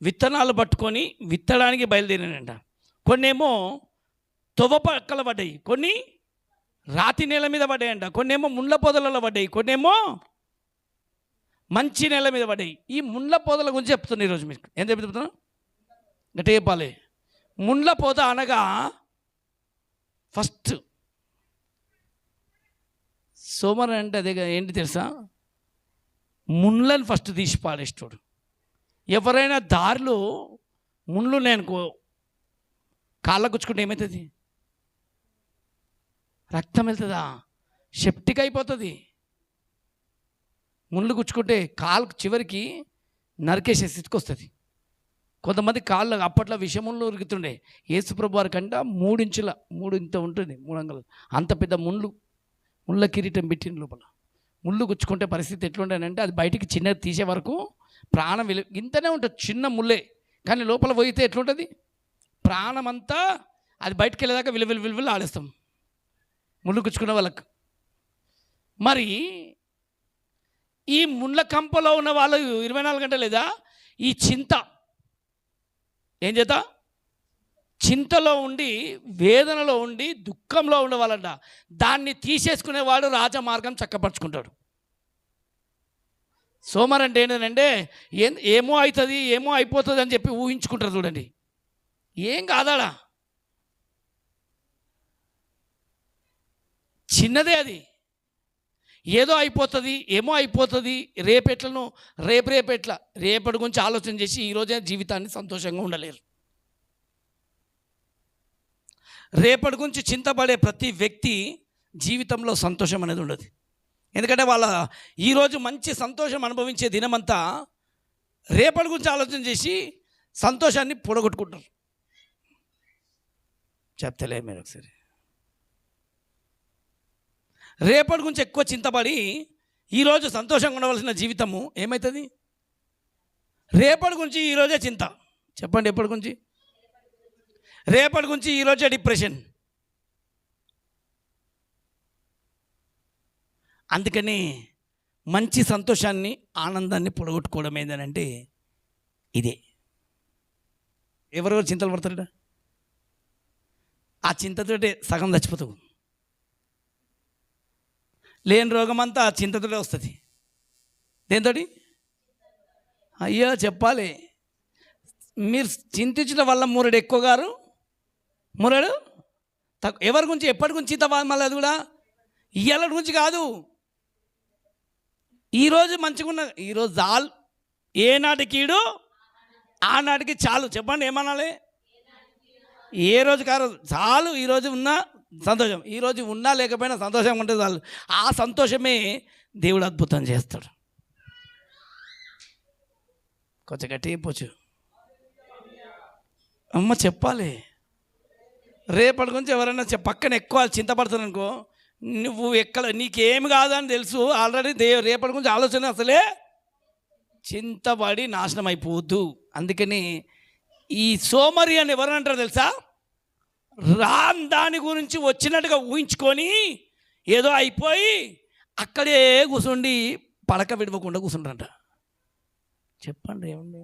విత్తనాలు పట్టుకొని విత్తడానికి బయలుదేరానంట. కొన్నేమో తొవ్వ పక్కల పడ్డాయి, కొన్ని రాతి నేల మీద పడ్డాయంట, కొన్నేమో ముండ్ల పొదలలో పడ్డాయి, కొన్నేమో మంచి నేల మీద పడ్డాయి. ఈ ముండ్ల పొదల గురించి చెప్తున్నా ఈరోజు మీకు. ఏం చెప్తున్నా గట్టి చెప్పాలి. ముండ్ల పొద అనగా ఫస్ట్ సోమవారం అంటే అదే ఏంటి తెలుసా, ముండ్లను ఫస్ట్ తీసి పాడేస్తాడు. ఎవరైనా దారిలో ముండ్లు ఉన్నాయనుకో, కాళ్ళ గుచ్చుకుంటే ఏమవుతుంది? రక్తం వెళ్తుందా? సెప్టిక్ అయిపోతుంది. ముళ్ళు గుచ్చుకుంటే కాలు చివరికి నరికేసే స్థితికి వస్తుంది. కొంతమంది కాళ్ళు అప్పట్లో విషముళ్ళు ఉరుకుతుండే. యేసుప్రభు వారి కంట 3 ఇంచుల 3 ఇంత ఉంటుంది, 3 అంగుళాలు అంత పెద్ద ముళ్ళ కిరీటం పెట్టిన లోపల. ముళ్ళు గుచ్చుకుంటే పరిస్థితి ఎట్లుండేనంటే అది బయటికి చిన్నది తీసే వరకు ప్రాణం ఇంతనే ఉంటుంది, చిన్న ముళ్ళే, కానీ లోపల పోయితే ఎట్లుంటుంది? ప్రాణం అంతా అది బయటికి వెళ్ళేదాకా విలువలు ఆడేస్తాం ముళ్ళు గుచ్చుకున్న వాళ్ళకు. మరి ఈ ముళ్ళ కంపలో ఉన్న వాళ్ళు 24 గంటలు లేదా ఈ చింత ఏం చేత చింతలో ఉండి, వేదనలో ఉండి, దుఃఖంలో ఉండేవాళ్ళంట. దాన్ని తీసేసుకునేవాడు రాజమార్గం చక్కపరుచుకుంటాడు. సోమవారం అంటే ఏంటంటే ఏమో అవుతుంది, ఏమో అయిపోతుంది అని చెప్పి ఊహించుకుంటారు. చూడండి, ఏం కాదాడా, చిన్నదే అది. ఏదో అయిపోతుంది, ఏమో అయిపోతుంది, రేపటి గురించి ఆలోచన చేసి ఈరోజే జీవితాన్ని సంతోషంగా ఉండలేరు. రేపటి గురించి చింతపడే ప్రతి వ్యక్తి జీవితంలో సంతోషం అనేది ఉండదు. ఎందుకంటే వాళ్ళ ఈరోజు మంచి సంతోషం అనుభవించే దినమంతా రేపటి గురించి ఆలోచన చేసి సంతోషాన్ని పొడగొట్టుకుంటారు. చెప్తలే మీరు ఒకసారి. రేపటి గురించి ఎక్కువ చింతపడి ఈరోజు సంతోషంగా ఉండవలసిన జీవితము ఏమవుతుంది? రేపటి గురించి ఈరోజే చింత. చెప్పండి, ఎప్పటి గురించి? రేపటి గురించి ఈరోజే డిప్రెషన్. అందుకని మంచి సంతోషాన్ని, ఆనందాన్ని పొడగొట్టుకోవడం ఏంటంటే ఇదే. ఎవరెవరు చింతలు పడతారట? ఆ చింతతోటే సగం చచ్చిపోతావు. లేని రోగం అంతా ఆ చింతతోటే వస్తుంది. దేంతో? అయ్యో చెప్పాలి, మీరు చింతించడం వల్ల మురడు ఎక్కువ గారు, మురడు తక్కువ. ఎవరి గురించి ఎప్పటి గురించి చింత? మళ్ళీ అది కూడా ఇయ్యాల గురించి కాదు. ఈరోజు మంచిగా ఉన్న, ఈరోజు చాలు, ఏనాటికీడు ఆనాటికి చాలు. చెప్పండి, ఏమనాలి? ఏ రోజు కారోజు చాలు. ఈరోజు ఉన్నా సంతోషం, ఈరోజు ఉన్నా లేకపోయినా సంతోషంగా ఉంటుంది చాలు. ఆ సంతోషమే దేవుడు అద్భుతం చేస్తాడు. కొంచెం గట్టి చెప్పొచ్చు అమ్మ, చెప్పాలి. రేపటి గురించి ఎవరైనా పక్కన ఎక్కువ చింతపడుతుంది అనుకో, నువ్వు ఎక్కడ నీకేమి కాదని తెలుసు ఆల్రెడీ. రేపటి గురించి ఆలోచన అసలే చింతపడి నాశనం అయిపోవద్దు. అందుకని ఈ సోమరి అని ఎవరు అంటారు తెలుసా? దాని గురించి వచ్చినట్టుగా ఊహించుకొని ఏదో అయిపోయి అక్కడే కూర్చుండి పడక విడవకుండా కూర్చుంటారంట. చెప్పండి, ఏమండి?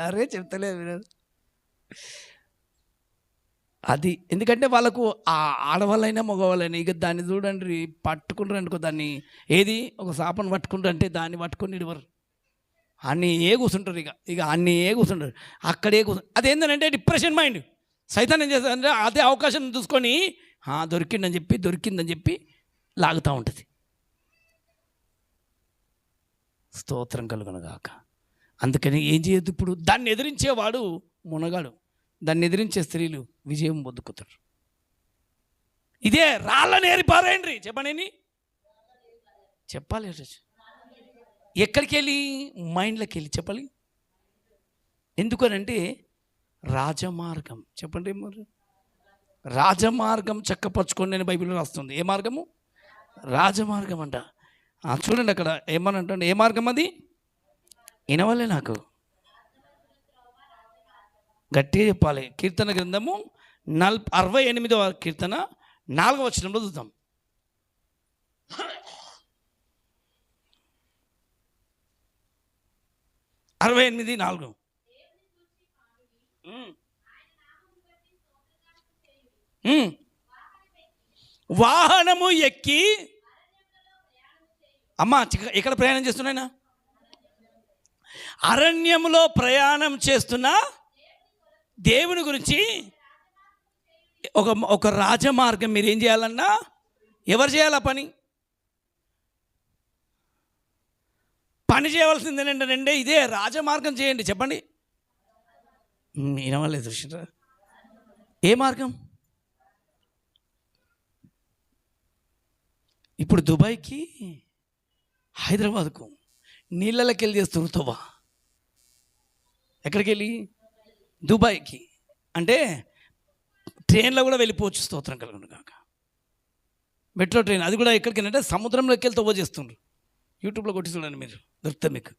అరే చెప్తలేదు మీరు అది. ఎందుకంటే వాళ్ళకు ఆ ఆడవాళ్ళైనా మగవాళ్ళైనా ఇక దాన్ని చూడండి, పట్టుకుంటారు అనుకో, దాన్ని ఏది ఒక సాపను పట్టుకుంటారు అంటే దాన్ని పట్టుకొని ఇవ్వరు. అన్నీ కూర్చుంటారు, ఇక అన్నీ కూర్చుంటారు, అక్కడే అదేంటంటే డిప్రెషన్ మైండ్. సైతాన్ ఏం చేస్తారంటే అదే అవకాశం చూసుకొని దొరికిందని చెప్పి లాగుతూ ఉంటుంది. స్తోత్రం కలుగునుగాక. అందుకని ఏం చేయొద్దు. ఇప్పుడు దాన్ని ఎదిరించేవాడు మునగాడు, దాన్ని ఎదిరించే స్త్రీలు విజయం పొందుకుతారు. ఇదే రాళ్ళని ఏరి పారేయండి. చెప్పండి, చెప్పాలి. ఎక్కడికి వెళ్ళి? మైండ్లోకి వెళ్ళి చెప్పాలి. ఎందుకనంటే రాజమార్గం. చెప్పండి, రాజమార్గం చక్కపరచుకోండి అని బైబిల్లో రాస్తుంది. ఏ మార్గము? రాజమార్గం అంట. చూడండి అక్కడ ఏమని అంటే, ఏ మార్గం అది? వినవలే నాకు, గట్టిగా చెప్పాలి. కీర్తన గ్రంథము 68వ కీర్తన 4వ వచనంలో చూద్దాం. 68:4. వాహనము ఎక్కి అమ్మ ఎక్కడ ప్రయాణం చేస్తున్నాయినా? అరణ్యములో ప్రయాణం చేస్తున్న దేవుని గురించి ఒక రాజమార్గం మీరు ఏం చేయాలన్నా, ఎవరు చేయాలి ఆ పని చేయవలసింది ఏంటంటే ఇదే రాజమార్గం చేయండి. చెప్పండి, వినవాలేదు దృష్టి. ఏ మార్గం? ఇప్పుడు దుబాయ్కి హైదరాబాద్కు నీళ్ళకి వెళ్ళి చేస్తారు తోవా. ఎక్కడికి వెళ్ళి? దుబాయ్కి. అంటే ట్రైన్లో కూడా వెళ్ళిపోవచ్చు. స్తోత్రం కలుగును కాక. మెట్రో ట్రైన్, అది కూడా ఎక్కడికి అంటే సముద్రంలోకి వెళ్ళి తవ్వ చేస్తుండ్రు. యూట్యూబ్లో కొట్టి చూడండి, మీరు దొరుకుతుంది మీకు.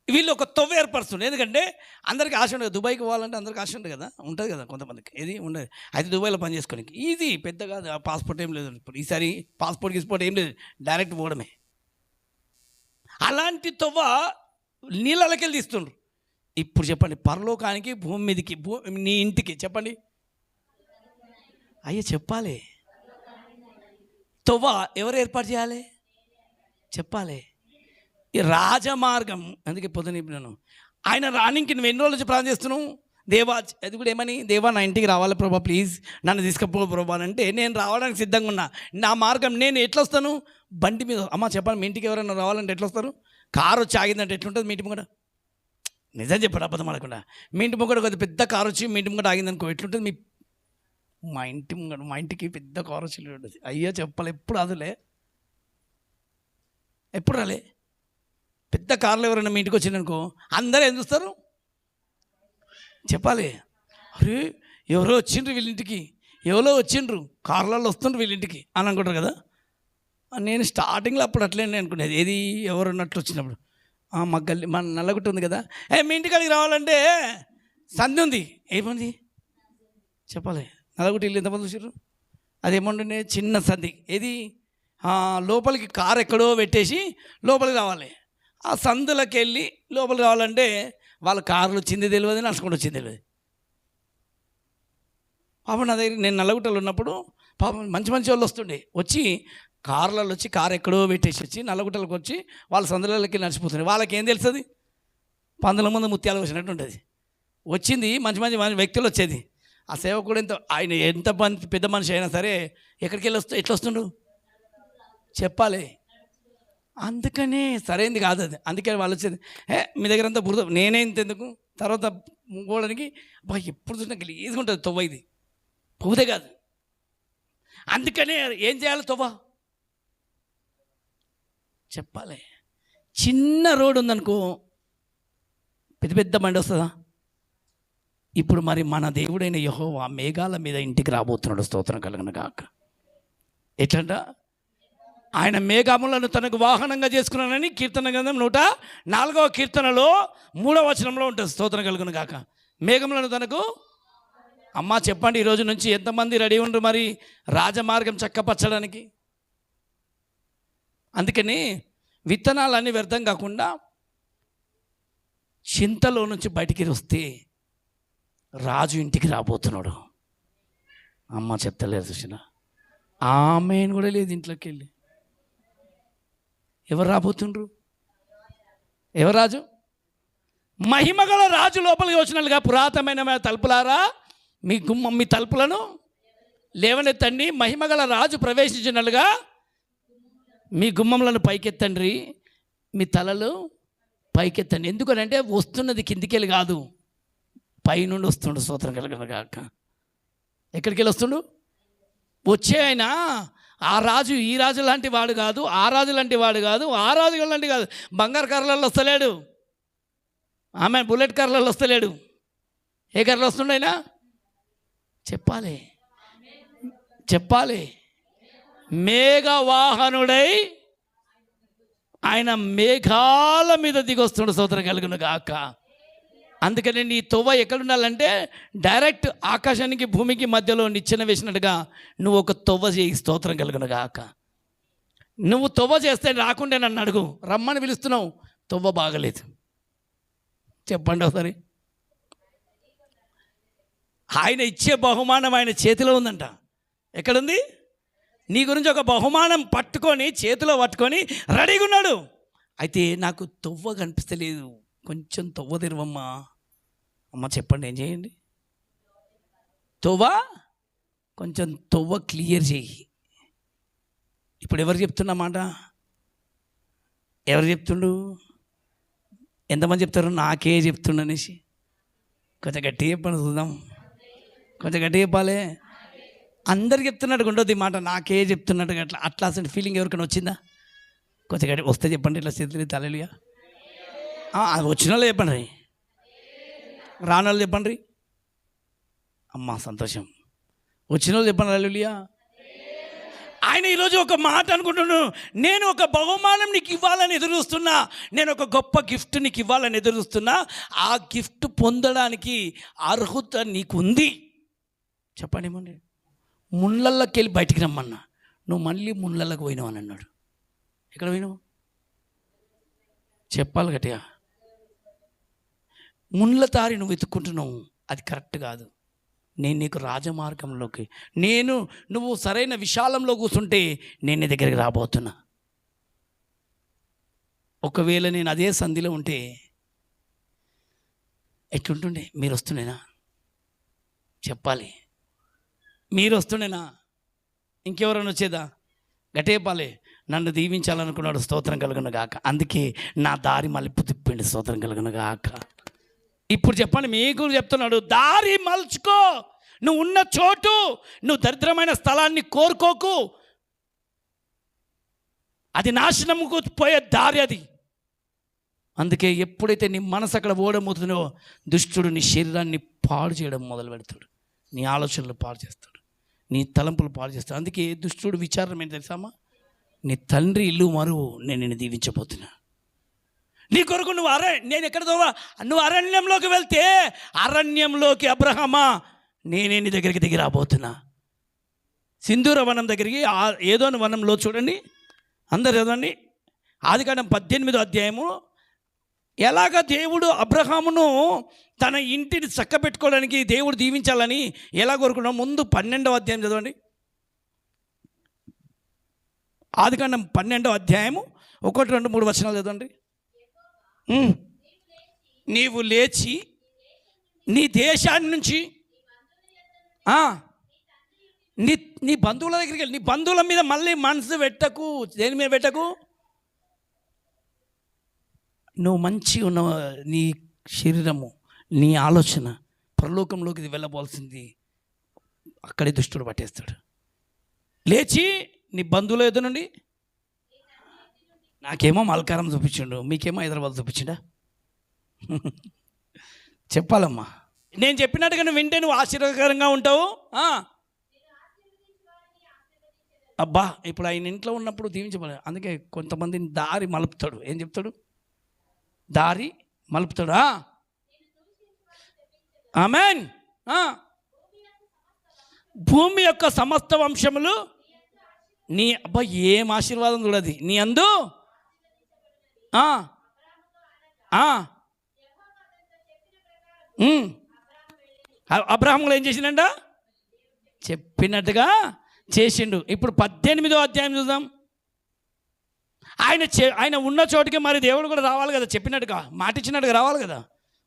వీళ్ళు ఒక తవ్వ ఏర్పరుస్తుండ్రు. ఎందుకంటే అందరికీ ఆశ ఉండదు, దుబాయ్కి పోవాలంటే అందరికీ ఆశ ఉంటుంది కదా, ఉంటుంది కదా కొంతమందికి. ఏది ఉండదు. అయితే దుబాయ్లో పని చేసుకోనికి ఈజీ, పెద్ద కాదు. పాస్పోర్ట్ ఏం లేదు ఇప్పుడు. ఈసారి పాస్పోర్ట్ ఏం లేదు, డైరెక్ట్ పోవడమే. అలాంటి తవ్వ నీళ్ళకి వెళ్ళి తీస్తుండ్రు. ఇప్పుడు చెప్పండి, పరలోకానికి భూమి మీదకి, నీ ఇంటికి చెప్పండి అయ్యో చెప్పాలి. తవ్వ ఎవరు ఏర్పాటు చేయాలి? చెప్పాలి. ఈ రాజమార్గం. అందుకే పొద్దున ఆయన రానికి నువ్వు ఎన్ని రోజుల నుంచి ప్రార్థన చేస్తున్నావు? దేవా, అది కూడా ఏమని, దేవా నా ఇంటికి రావాలి ప్రభా, ప్లీజ్ నన్ను తీసుకపో ప్రభా అంటే, నేను రావడానికి సిద్ధంగా ఉన్నా. నా మార్గం నేను ఎట్లా వస్తాను? బండి మీద. అమ్మ చెప్పాలి, మీ ఇంటికి ఎవరైనా రావాలంటే ఎట్లా వస్తారు? కారు వచ్చి ఆగిందంటే ఎట్లుంటుంది మీ ఇంటి ముంగట? నిజం చెప్పాడు, అబద్ధం ఆడకుండా. మీ ఇంటి ముంగట ఒక పెద్ద కారు వచ్చి మీ ఇంటి ముంగట ఆగిందనుకో, ఎట్లుంటుంది? మా ఇంటికి పెద్ద కారు వచ్చి ఉంటుంది. అయ్యో చెప్పాలి, ఎప్పుడు అదులే, ఎప్పుడు రాలే. పెద్ద కార్లు ఎవరైనా మీ ఇంటికి వచ్చిందనుకో, అందరూ ఏం చూస్తారు? చెప్పాలి, అరే ఎవరో వచ్చిండ్రు వీళ్ళింటికి, ఎవరో వచ్చిండ్రు కార్లలో వస్తుండ్రు వీళ్ళింటికి అని అనుకుంటారు కదా. నేను స్టార్టింగ్లో అప్పుడు అట్లనే అనుకునేది. ఏది ఎవరున్నట్లు వచ్చినప్పుడు, మా గల్లి, మా నల్లగుట్ట ఉంది కదా, మీ ఇంటికాడికి రావాలంటే సంధి ఉంది. ఏముంది చెప్పాలి? నల్లగుట్ట ఇల్లు ఎంతమంది చూసారు? అదేమంటుండే చిన్న సంధి. ఏది లోపలికి కారు ఎక్కడో పెట్టేసి లోపలికి రావాలి. ఆ సందులోకి వెళ్ళి లోపలికి రావాలంటే వాళ్ళ కారులో వచ్చింది తెలియదు, నడుచుకుంటూ వచ్చింది తెలియదు. పాపం నా దగ్గర నేను నల్లగుట్టలో ఉన్నప్పుడు పాపం మంచి వాళ్ళు వస్తుండే, వచ్చి కార్లలో వచ్చి కారు ఎక్కడో పెట్టేసి వచ్చి నల్లగుట్టలకు వచ్చి వాళ్ళ సందులకి నడిచిపోతుండే. వాళ్ళకి ఏం తెలుస్తుంది? పందుల ముందు ముత్యాలు వచ్చినట్టు ఉంటుంది. వచ్చింది మంచి వ్యక్తులు వచ్చేది. ఆ సేవకుడు ఆయన ఎంత పెద్ద మనిషి అయినా సరే ఎక్కడికి వెళ్ళి ఎట్లా వస్తుండు చెప్పాలి. అందుకనే సరైనది కాదు అది. అందుకని వాళ్ళు వచ్చేది, మీ దగ్గర అంతా బురద, నేనే ఇంతెందుకు తర్వాత పోవడానికి ఎప్పుడు చూసినా గలీజ్గా ఉంటుంది తవ్వ. ఇది పొగుదే కాదు. అందుకనే ఏం చేయాలి? తవ్వ చెప్పాలి. చిన్న రోడ్డు ఉందనుకో, పెద్ద బండి వస్తుందా? ఇప్పుడు మరి మన దేవుడైన యెహోవా మేఘాల మీద ఇంటికి రాబోతున్నాడు. స్తోత్రం కలుగును గాక. ఎట్లంట? ఆయన మేఘములను తనకు వాహనంగా చేసుకున్నానని కీర్తన గ్రంథం 104వ కీర్తనలో 3వ వచనంలో ఉంటుంది. స్తోత్రం కలుగును గాక. మేఘములను తనకు. అమ్మ చెప్పండి, ఈరోజు నుంచి ఎంతమంది రెడీ ఉండరు మరి రాజమార్గం చక్కపరచడానికి? అందుకని విత్తనాలన్నీ వ్యర్థం కాకుండా చింతలో నుంచి బయటికి వస్తే రాజు ఇంటికి రాబోతున్నాడు. అమ్మ చెప్తలేదు చూసిన, ఆమెను కూడా లేదు ఇంట్లోకి వెళ్ళి. ఎవరు రాబోతుండ్రు? ఎవరు రాజు? మహిమగల రాజు లోపలికి వచ్చినట్లుగా పురాతనమైన తలుపులారా మీ తలుపులను లేవనెత్తండి. మహిమగల రాజు ప్రవేశించినట్లుగా మీ గుమ్మములను పైకెత్తండి, మీ తలలు పైకెత్తండి. ఎందుకనంటే వస్తున్నది కిందికి వెళ్ళి కాదు, పైనుండి వస్తుండు. స్తోత్రం కలుగును గాక. ఎక్కడికి వెళ్ళి వస్తుండు? వచ్చే ఆయన ఆ రాజు ఈ రాజు లాంటి వాడు కాదు, ఆ రాజు లాంటి వాడు కాదు, ఆ రాజు లాంటి కాదు. బంగారు కార్లలో వస్తలేడు, ఆమె బుల్లెట్ కార్లలో వస్తలేడు. ఏ కార్లో వస్తుండ ఆయన? చెప్పాలి. మేఘవాహనుడై ఆయన మేఘాల మీద దిగొస్తుండు. స్తోత్రం కలుగును గాక. అందుకని నీ తొవ్వ ఎక్కడుండాలంటే డైరెక్ట్ ఆకాశానికి భూమికి మధ్యలో నిచ్చెన వేసినట్టుగా నువ్వు ఒక తొవ్వ చేయి. స్తోత్రం కలుగును గాక. నువ్వు తొవ్వ చేస్తే రాకుంటే నన్ను అడుగు, రమ్మని పిలుస్తున్నావు, తొవ్వ బాగలేదు. చెప్పండి ఒకసారి. ఆయన ఇచ్చే బహుమానం ఆయన చేతిలో ఉందంట. ఎక్కడుంది? నీ గురించి ఒక బహుమానం పట్టుకొని చేతిలో పట్టుకొని రెడీగా ఉన్నాడు. అయితే నాకు తొవ్వ కనిపిస్తలేదు, కొంచెం తొవ్వ తెరవమ్మా. అమ్మ చెప్పండి, ఏం చేయండి? కొంచెం తొవ్వ క్లియర్ చేయి. ఇప్పుడు ఎవరు చెప్తున్నమాట? ఎవరు చెప్తుండు? ఎంతమంది చెప్తారు? నాకే చెప్తుండు అనేసి. కొంచెం గట్టిగా చెప్పండి చూద్దాం. కొంచెం గట్టిగా చెప్పాలి. అందరికి చెప్తున్నట్టుగా ఉండొద్దు ఈ మాట, నాకే చెప్తున్నట్టుగా. అట్లా అసలు ఫీలింగ్ ఎవరికైనా వచ్చిందా? కొంచెం గట్టి వస్తే చెప్పండి. ఇట్లా చేతులు తలలియా వచ్చిన వాళ్ళు చెప్పండి, రాని వాళ్ళు చెప్పండి. అమ్మా సంతోషం. వచ్చిన వాళ్ళు చెప్పండి హల్లెలూయా. ఆయన ఈరోజు ఒక మాట అనుకుంటున్నాను, నేను ఒక బహుమానం నీకు ఇవ్వాలని ఎదురుస్తున్నా, నేను ఒక గొప్ప గిఫ్ట్ నీకు ఇవ్వాలని ఎదురుస్తున్నా. ఆ గిఫ్ట్ పొందడానికి అర్హత నీకు ఉంది. చెప్పండి ఏమండి? ముళ్ళల్లోకి వెళ్ళి బయటికి రమ్మన్నా, నువ్వు మళ్ళీ ముళ్ళల్లోకి పోయినావు అని అన్నాడు. ఎక్కడ పోయినావు? చెప్పాలి గట్టిగా. ముళ్ళ తారి నువ్వు వెతుక్కుంటున్నావు, అది కరెక్ట్ కాదు. నేను నీకు రాజమార్గంలోకి, నువ్వు సరైన విశాలంలో కూర్చుంటే నేను నీ దగ్గరికి రాబోతున్నా. ఒకవేళ నేను అదే సంధిలో ఉంటే ఎట్లుంటుండే? మీరు వస్తుండేనా? చెప్పాలి. మీరు వస్తుండేనా? ఇంకెవరైనా వచ్చేదా? గట్టేపాలి. నన్ను దీవించాలనుకున్నాడు, స్తోత్రం కలుగును గాక. అందుకే నా దారి మలుపు తిప్పిండి, స్తోత్రం కలుగును గాక. ఇప్పుడు చెప్పండి, మీకు చెప్తున్నాడు, దారి మలుచుకో. నువ్వు ఉన్న చోటు, నువ్వు దరిద్రమైన స్థలాన్ని కోరుకోకు. అది నాశనముకు పోయే దారి అది. అందుకే ఎప్పుడైతే నీ మనసు అక్కడ ఓడమవుతుందో, దుష్టుడు నీ శరీరాన్ని పాడు చేయడం మొదలు పెడతాడు, నీ ఆలోచనలు పాడు చేస్తాడు, నీ తలంపులు పాడు చేస్తాడు. అందుకే దుష్టుడు విచారం ఏంటి తెలుసామా? నీ తండ్రి ఇల్లు మరువు, నేను నిన్ను దీవించబోతున్నా. నీ కొరకు నేను ఎక్కడ నువ్వు అరణ్యంలోకి వెళ్తే, అరణ్యంలోకి అబ్రహామా నేనే నీ దగ్గరికి దిగి రాబోతున్నా. సింధూర వనం దగ్గరికి, ఏదోని వనంలో చూడండి, అందరు చదవండి. ఆదికాండం 18వ అధ్యాయము. ఎలాగ దేవుడు అబ్రహామును తన ఇంటిని చక్కబెట్టుకోవడానికి, దేవుడు దీవించాలని ఎలా కోరుకున్నాం? ముందు 12వ అధ్యాయం చదవండి. ఆదికాండం 12వ అధ్యాయము 1, 2, 3 వచనాలు చదవండి. నీవు లేచి నీ దేశాన్ని నుంచి నీ బంధువుల దగ్గరికి వెళ్ళి, నీ బంధువుల మీద మళ్ళీ మనసు పెట్టకు. దేని మీద పెట్టకు? నువ్వు మంచి ఉన్న నీ శరీరము, నీ ఆలోచన పరలోకంలోకి వెళ్ళబోల్సింది, అక్కడే దుష్టుడు పట్టేస్తాడు. లేచి నీ బంధువుల ఎదురు నుండి, నాకేమో మల్కారం చూపించిండు, మీకేమో హైదరాబాద్ చూపించిండా? చెప్పాలమ్మా. నేను చెప్పినట్టుగా నువ్వు వింటే నువ్వు ఆశీర్వాదకరంగా ఉంటావు. అబ్బా, ఇప్పుడు ఆయన ఇంట్లో ఉన్నప్పుడు దీవించబడ. అందుకే కొంతమందిని దారి మలుపుతాడు. ఏం చెప్తాడు? దారి మలుపుతాడా? ఆమేన్. భూమి యొక్క సమస్త వంశములు నీ, అబ్బా ఏం ఆశీర్వాదం చూడది నీ అందు. అబ్రహాములు ఏం చేసిండ? చెప్పినట్టుగా చేసిండు. ఇప్పుడు 18వ అధ్యాయం చూద్దాం. ఆయన ఉన్న చోటికి మరి దేవుడు కూడా రావాలి కదా, చెప్పినట్టుగా మాట ఇచ్చినట్టుగా రావాలి కదా.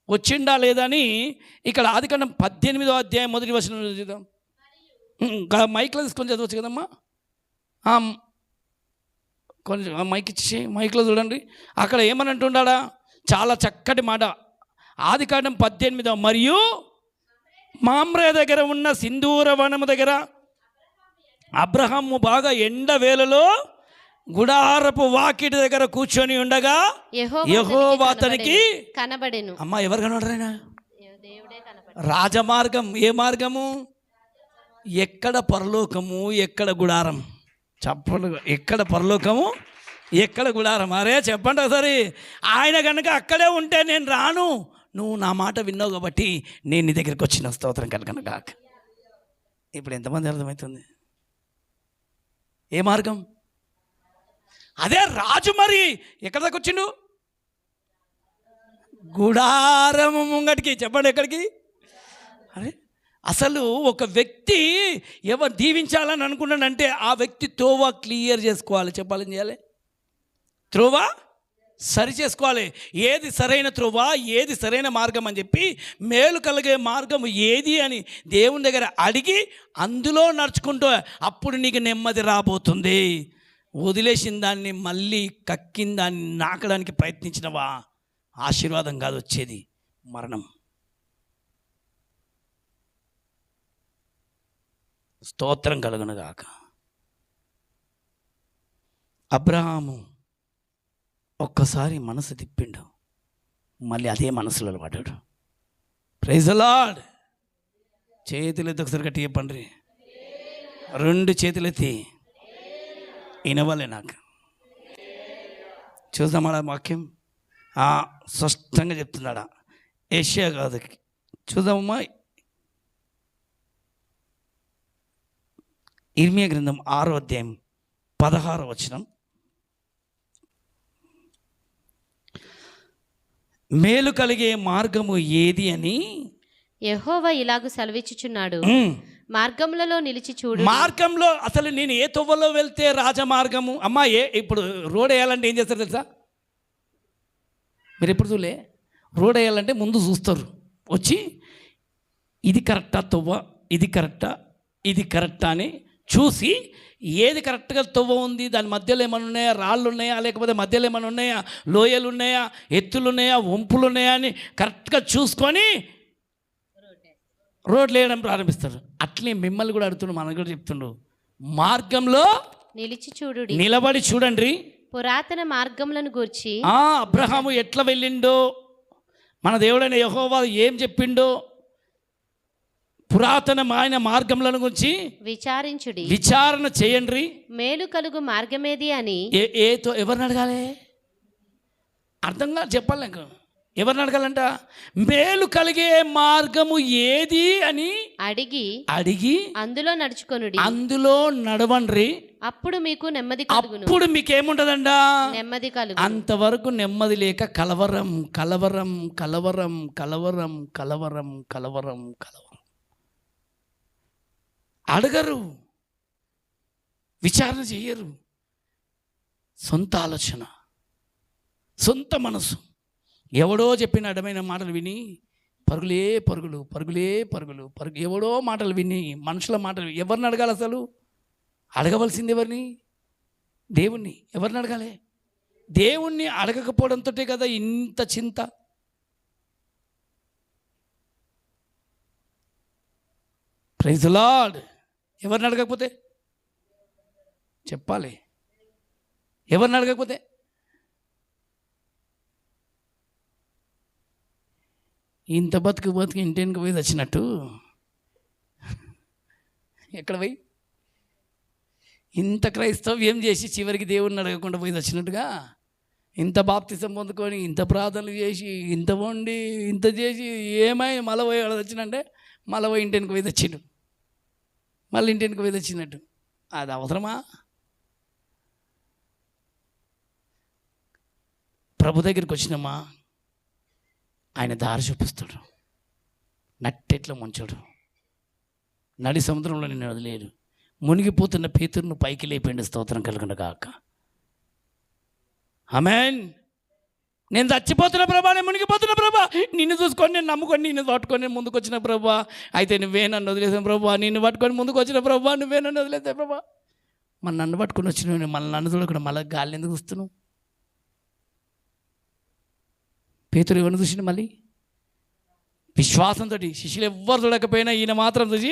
వచ్చిండా లేదా అని ఇక్కడ ఆదికాండం 18వ అధ్యాయం 1వ వచనం చూద్దాం. మైక్లో తీసుకొని చదవచ్చు కదమ్మా. కొంచెం మైక్ ఇచ్చి మైక్లో చూడండి. అక్కడ ఏమని అంటుండా? చాలా చక్కటి మాట. ఆదికాండం 18. మరియు మామ్రే దగ్గర ఉన్న సింధూర వనము దగ్గర అబ్రహాము బాగా ఎండవేళలో గుడారపు వాకిటి దగ్గర కూర్చొని ఉండగా యెహోవా అతనికి కనబడెను. అమ్మ ఎవరు కనబడరైనా? రాజమార్గం. ఏ మార్గము? ఎక్కడ పరలోకము, ఎక్కడ గుడారం? చెప్పలు. ఎక్కడ పరలోకము, ఎక్కడ గుడారం? అరే చెప్పండి ఒకసారి. ఆయన కనుక అక్కడే ఉంటే నేను రాను. నువ్వు నా మాట విన్నావు కాబట్టి నేను నీ దగ్గరికి వచ్చిన, స్తోత్రం కనుక కాక. ఇప్పుడు ఎంతమంది అర్థమవుతుంది? ఏ మార్గం? అదే రాజు. మరి ఎక్కడ దాకా వచ్చిండు? గుడారము ముంగటికి. చెప్పండి ఎక్కడికి? అరే అసలు ఒక వ్యక్తి ఎవరు దీవించాలని అనుకున్నాడంటే ఆ వ్యక్తి త్రోవ క్లియర్ చేసుకోవాలి. చెప్పాలని చేయాలి, త్రోవ సరి చేసుకోవాలి. ఏది సరైన త్రోవ, ఏది సరైన మార్గం అని చెప్పి మేలు కలిగే మార్గం ఏది అని దేవుని దగ్గర అడిగి అందులో నడుచుకుంటూ అప్పుడు నీకు నెమ్మది రాబోతుంది. వదిలేసిన దాన్ని మళ్ళీ కక్కిన దాన్ని నాకడానికి ప్రయత్నించినవా ఆశీర్వాదం కాదు వచ్చేది, మరణం. స్తోత్రం కలుగునుగాక. అబ్రహాము ఒక్కసారి మనసు తిప్పిండు, మళ్ళీ అదే మనసులో పడ్డాడు. Praise the lord. చేతులెత్తి ఒకసారి గట్టి చెప్పండి, 2 చేతులెత్తి వినవాలే నాకు. చూద్దాం అలా వాక్యం స్పష్టంగా చెప్తున్నాడా, ఏషియా కాదు. చూద్దామమ్మా, ఇర్మియా గ్రంథం 6వ అధ్యాయం 16వ వచనం. మేలు కలిగే మార్గము ఏది అని యెహోవా ఇలాగు సెలవిచ్చుచున్నాడు, మార్గములలో నిలిచి చూడు. మార్గంలో అసలు నేను ఏ తొవ్వలో వెళ్తే రాజమార్గము అమ్మా. ఇప్పుడు రోడ్ వేయాలంటే ఏం చేస్తారు తెలుసా? మీరు ఎప్పుడు చూలే, రోడ్ వేయాలంటే ముందు చూస్తారు వచ్చి, ఇది కరెక్టా తొవ్వ, ఇది కరెక్టా, ఇది కరెక్టా అని చూసి ఏది కరెక్ట్గా తొవ్వ ఉంది, దాని మధ్యలో ఏమైనా ఉన్నాయా, రాళ్ళు ఉన్నాయా, లేకపోతే మధ్యలో ఏమైనా ఉన్నాయా, లోయలు ఉన్నాయా, ఎత్తులు ఉన్నాయా, వంపులు ఉన్నాయా అని కరెక్ట్గా చూసుకొని రోడ్లు వేయడం ప్రారంభిస్తారు. అట్లే మిమ్మల్ని కూడా అడుగుతుండు, మనకు కూడా చెప్తుండు, మార్గంలో నిలిచి చూడు, నిలబడి చూడండి. పురాతన మార్గములను గూర్చి అబ్రహాము ఎట్లా వెళ్ళిండో, మన దేవుడైన యెహోవా ఏం చెప్పిండో, పురాతనమైన మార్గములను గురించి విచారించుడి, విచారణ చేయండి. మేలు కలుగు మార్గమేది అని ఎవరిని అడగాలి? అర్థంగా చెప్పాలి నాకు. ఎవరిని అడగాలంట? మేలు కలిగే మార్గము ఏది అని అడిగి అందులో నడుచుకొనుడి, అందులో నడవండి. అప్పుడు మీకు నెమ్మది కలుగును. అప్పుడు మీకేముంటదంట? నెమ్మది కలుగు. అంతవరకు నెమ్మది లేక కలవరం కలవరం కలవరం కలవరం కలవరం కలవరం కలవరం. అడగరు, విచారణ చెయ్యరు. సొంత ఆలోచన, సొంత మనసు, ఎవడో చెప్పిన అడ్డమైన మాటలు విని పరుగులే పరుగులు పరుగులే పరుగులు పరుగు. ఎవడో మాటలు విని, మనుషుల మాటలు. ఎవరిని అడగాలి అసలు? అడగవలసింది ఎవరిని? దేవుణ్ణి. ఎవరిని అడగాలి? దేవుణ్ణి అడగకపోవడంతో కదా ఇంత చింత. Praise the lord. ఎవరిని అడగకపోతే చెప్పాలి, ఎవరిని అడగకపోతే. ఇంత బతుకు ఇంటికి పోయి వచ్చినట్టు ఎక్కడ పోయి ఇంత క్రైస్తవ్యం చేసి చివరికి దేవుడిని అడగకుండా పోయి వచ్చినట్టుగా, ఇంత బాప్తిసం పొందుకొని, ఇంత ప్రార్థనలు చేసి, ఇంత వండి, ఇంత చేసి ఏమై మళ్ళీ పోయి వచ్చినంటే మళ్ళీ పోయి ఇంటికి పోయి వచ్చిండు, మళ్ళీ ఇంటికి పోయి వచ్చినట్టు. అది అవసరమా? ప్రభు దగ్గరికి వచ్చినామా, ఆయన దారి చూపిస్తాడు, నట్టెట్లో ముంచాడు, నడి సముద్రంలో నిన్ను వదిలేడు, మునిగిపోతున్న పేతురును పైకి లేపండి. స్తోత్రం కలుగును గాక. ఆమేన్. నేను చచ్చిపోతున్న ప్రభా, నేను మునిగిపోతున్న ప్రభా, నిన్ను చూసుకొని, నేను నమ్ముకొని, నిన్ను పట్టుకొని నేను ముందుకు వచ్చిన ప్రభా, అయితే నువ్వే నన్ను వదిలేసాను ప్రభా, నిన్ను పట్టుకొని ముందుకు వచ్చిన ప్రభా, నువ్వే నన్ను వదిలేసావు ప్రభా. మన నన్ను పట్టుకొని వచ్చిన మళ్ళీ నన్ను చూడకుండా మళ్ళీ గాలి ఎందుకు చూస్తున్నావు? పేతురు ఎవరిని చూసిండు? మళ్ళీ విశ్వాసంతో. శిష్యులు ఎవ్వరు చూడకపోయినా ఈయన మాత్రం చూసి,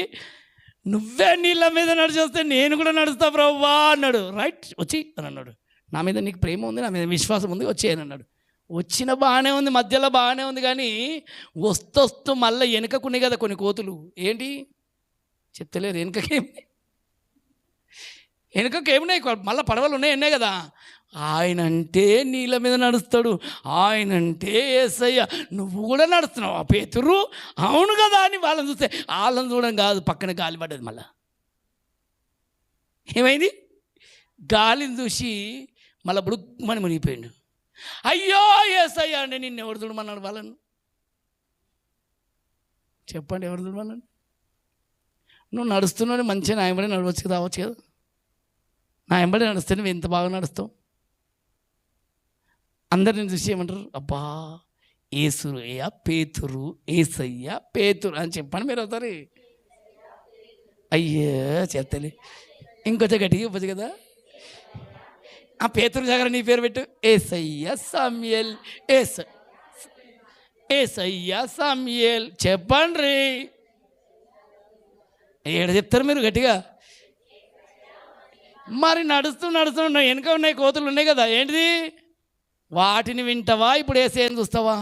నువ్వే నీళ్ళ మీద నడిచేస్తే నేను కూడా నడుస్తా ప్రభువా అన్నాడు. రైట్, వచ్చి అని అన్నాడు. నా మీద నీకు ప్రేమ ఉంది, నా మీద విశ్వాసం ఉంది, వచ్చేయని అన్నాడు. వచ్చిన బాగానే ఉంది, మధ్యలో బాగానే ఉంది, కానీ వస్తూ మళ్ళీ వెనకకున్నాయి కదా కొన్ని కోతులు. ఏంటి చెప్తలేరు? వెనకకేమున్నాయి, మళ్ళీ పడవలు ఉన్నాయి కదా. ఆయనంటే నీళ్ళ మీద నడుస్తాడు, ఆయనంటే యేసయ్య, నువ్వు కూడా నడుస్తున్నావు ఆ పేతురు, అవును కదా అని వాళ్ళని చూస్తే, వాళ్ళని చూడడం కాదు, పక్కన గాలి పడ్డది. మళ్ళా ఏమైంది? గాలిని చూసి మళ్ళీ బుడుమని మునిగిపోయాడు. అయ్యో యేసయ్యా అంటే నిన్ను ఎవరు చూడమన్నాడు వాళ్ళను? చెప్పండి, ఎవరు చూడమన్నాడు? నువ్వు నడుస్తున్నావు మంచిగా నా వెంబడి నడవచ్చు కదా, అవ్వచ్చు కదా. నా వెంబడి నడుస్తే నువ్వు ఎంత బాగా నడుస్తావు. అందరిని చూసి ఏమంటారు, అబ్బా ఏసురయ్య పేతురు, ఏసయ్య పేతురు అని చెప్పండి మీరు అవుతారు. అయ్యో చెప్తలే, ఇంకొంచెం గట్టిగా ఇవ్వచ్చు కదా. ఆ పేతురు దగ్గర నీ పేరు పెట్టు, ఏసయ్య సామ్యేల్, ఏసయ్య సామ్యేల్ చెప్పండి. ఏడ చెప్తారు మీరు గట్టిగా? మరి నడుస్తూ వెనుక ఉన్నాయి కోతులు ఉన్నాయి కదా, ఏంటిది? వాటిని వింటావా? ఇప్పుడు ఏసేని చూస్తావా?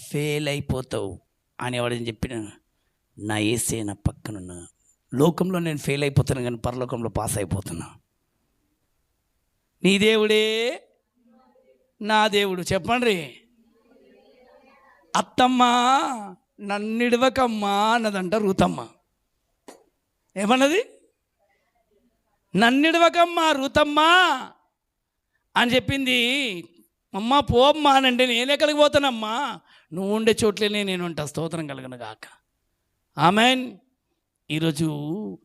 ఫెయిల్ అయిపోతావు అనేవాడని చెప్పిన నా ఏసే నా పక్కనున్నా. లోకంలో నేను ఫెయిల్ అయిపోతాను కానీ పరలోకంలో పాస్ అయిపోతున్నా. నీ దేవుడే నా దేవుడు చెప్పండి. అత్తమ్మ నన్నిడవకమ్మా అన్నదంట రూతమ్మ. ఏమన్నది? నన్నిడవకమ్మా రూతమ్మా అని చెప్పింది. అమ్మ పోమ్మా అనంటే నేను ఎక్కడికి పోతానమ్మా, నువ్వు ఉండే చోట్లనే నేను ఉంటా. స్తోత్రం కలుగును గాక. ఆమెన్. ఈరోజు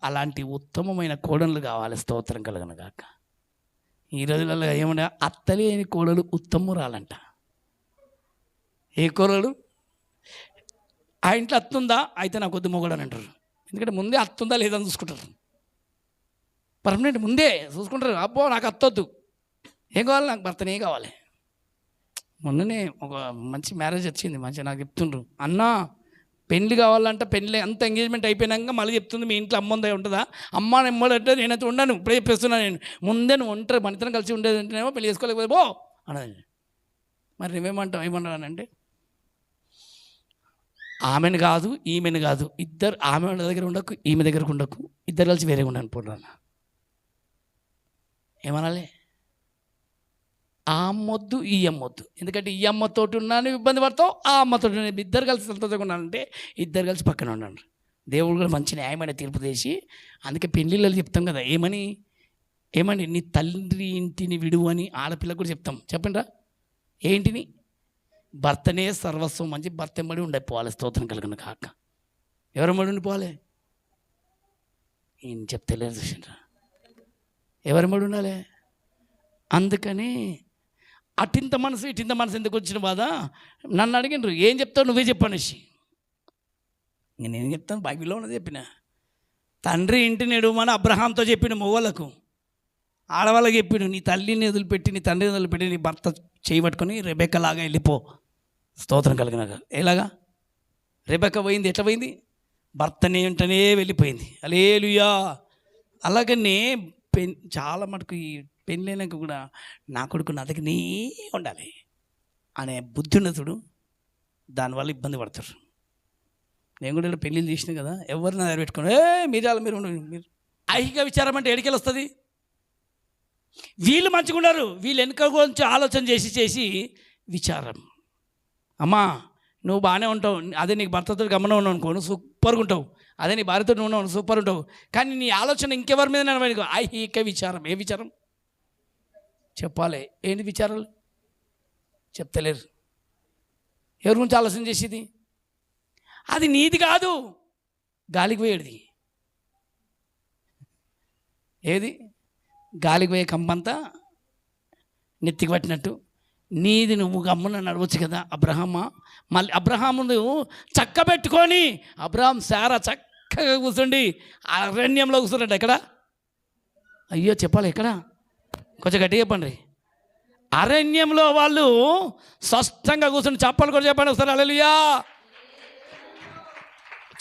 అలాంటి ఉత్తమమైన కోడళ్ళు కావాలి. స్తోత్రం కలుగును గాక. ఈ రోజులలో ఏమన్నా అత్తలేని కోడలు ఉత్తమురాలంట. ఏ కోడలు? ఆ ఇంట్లో అత్తుందా అయితే నాకు వద్దు మొగడు అని అంటారు. ఎందుకంటే ముందే అత్తుందా లేదని చూసుకుంటారు. పర్మనెంట్ ముందే చూసుకుంటారు. అబ్బో నాకు అత్తొద్దు, ఏం కావాలి, నాకు భర్తనే కావాలి. మొన్ననే ఒక మంచి మ్యారేజ్ వచ్చింది, మంచిగా నాకు చెప్తుండ్రు, అన్న పెళ్ళి కావాలంటే పెళ్ళి అంత ఎంగేజ్మెంట్ అయిపోయినాక మళ్ళీ చెప్తుంది, మీ ఇంట్లో అమ్మ ఉందా ఉంటుందా? అమ్మ ఎమ్మడంటే నేనైతే ఉండను, ఇప్పుడే చెప్పేస్తున్నాను నేను. ముందే నువ్వు ఒంటరి మనిద్దరం కలిసి ఉండేది అంటేనేమో పెళ్ళి చేసుకోలేకపోతే బో అన్నది. మరి నువ్వేమంటావు? ఏమన్నానంటే ఆమెను కాదు ఈమెను కాదు, ఇద్దరు ఆమె దగ్గర ఉండకు ఈమె దగ్గరకు ఉండకు, ఇద్దరు కలిసి వేరే ఉండను పోరాను. ఏమనాలి? ఆ అమ్మొద్దు ఈ అమ్మొద్దు. ఎందుకంటే ఈ అమ్మతోటి ఉన్నాను ఇబ్బంది పడతావు, ఆ అమ్మతోటి ఇద్దరు కలిసి సంతోషంగా ఉన్నానంటే ఇద్దరు కలిసి పక్కన ఉండండి. దేవుడు కూడా మంచి న్యాయమైన తీర్పు చేసి, అందుకే పెళ్ళిళ్ళు చెప్తాం కదా, ఏమని నీ తండ్రి ఇంటిని విడువు అని ఆడపిల్లకు కూడా చెప్తాం. చెప్పండి రా, ఏంటిని? భర్తనే సర్వస్వం మంచి భర్త ఎంబడి ఉండిపోవాలి. స్తోత్రం కలుగును కాక. ఎవరెంబడి ఉండిపోవాలి? ఏం చెప్తలేదు చూసిండ్రా, ఎవరెంబడి ఉండాలి? అందుకని అటింత మనసు ఇటింత మనసు ఎందుకు వచ్చిన బాధ? నన్ను అడిగినారు ఏం చెప్తావు, నువ్వే చెప్పనేసి. నేనేం చెప్తాను? బైబిల్లో ఉన్నది చెప్పిన. తండ్రి ఇంటిని ఎడవమని అబ్రహాంతో చెప్పిన మొగలకు, ఆడవాళ్ళకి చెప్పిడు, నీ తల్లిని వదిలిపెట్టి నీ తండ్రిని వదిలిపెట్టి నీ భర్త చేయబట్టుకొని రెబెక్కలాగా వెళ్ళిపో. స్తోత్రం కలిగినాక. ఎలాగా? రెబెక్క పోయింది, ఎట్లా పోయింది? భర్తని వెంటనే వెళ్ళిపోయింది. హల్లెలూయా. అలాగనే చాలా మటుకు ఈ పెళ్ళైనాక కూడా నా కొడుకు నా దగ్గరనే ఉండాలి అనే బుద్ధి ఉన్నతుడు దానివల్ల ఇబ్బంది పడతారు. నేను కూడా పెళ్ళిళ్ళు చేసిన కదా, ఎవరు నా దగ్గర పెట్టుకోండి, మీరు మీరు ఐహిక విచారం అంటే ఎడికెళ్ళి వస్తుంది? వీళ్ళు మంచిగా ఉన్నారు, వీళ్ళు వెనుక గురించి ఆలోచన చేసి విచారం. అమ్మా నువ్వు బాగానే ఉంటావు, అదే నీకు భర్తతో గమనం ఉన్నావు అనుకో, నువ్వు సూపర్గా ఉంటావు. అదే నీ భార్యతో ఉన్నావు సూపర్ ఉంటావు. కానీ నీ ఆలోచన ఇంకెవరి మీద నేను ఐహిక విచారం. ఏ విచారం చెప్పాలి? ఏంటి విచారాలు చెప్తలేరు. ఎవరి గురించి ఆలోచన చేసేది? అది నీది కాదు, గాలికి పోయేది. ఏది? గాలికి పోయే కంపంతా నెత్తికి పట్టినట్టు నీది నువ్వు గమ్మున నడవచ్చు కదా. అబ్రహామా, మళ్ళీ అబ్రహామును చక్క పెట్టుకొని అబ్రహాం సారా చక్కగా కూర్చోండి అరణ్యంలో కూర్చున్నట్టు. ఎక్కడ? అయ్యో చెప్పాలి ఎక్కడ? కొంచెం గట్టిగా చెప్పండి. అరణ్యంలో వాళ్ళు స్పష్టంగా కూర్చుని చప్పలు కూడా చెప్పండి ఒకసారి. హల్లెలూయా.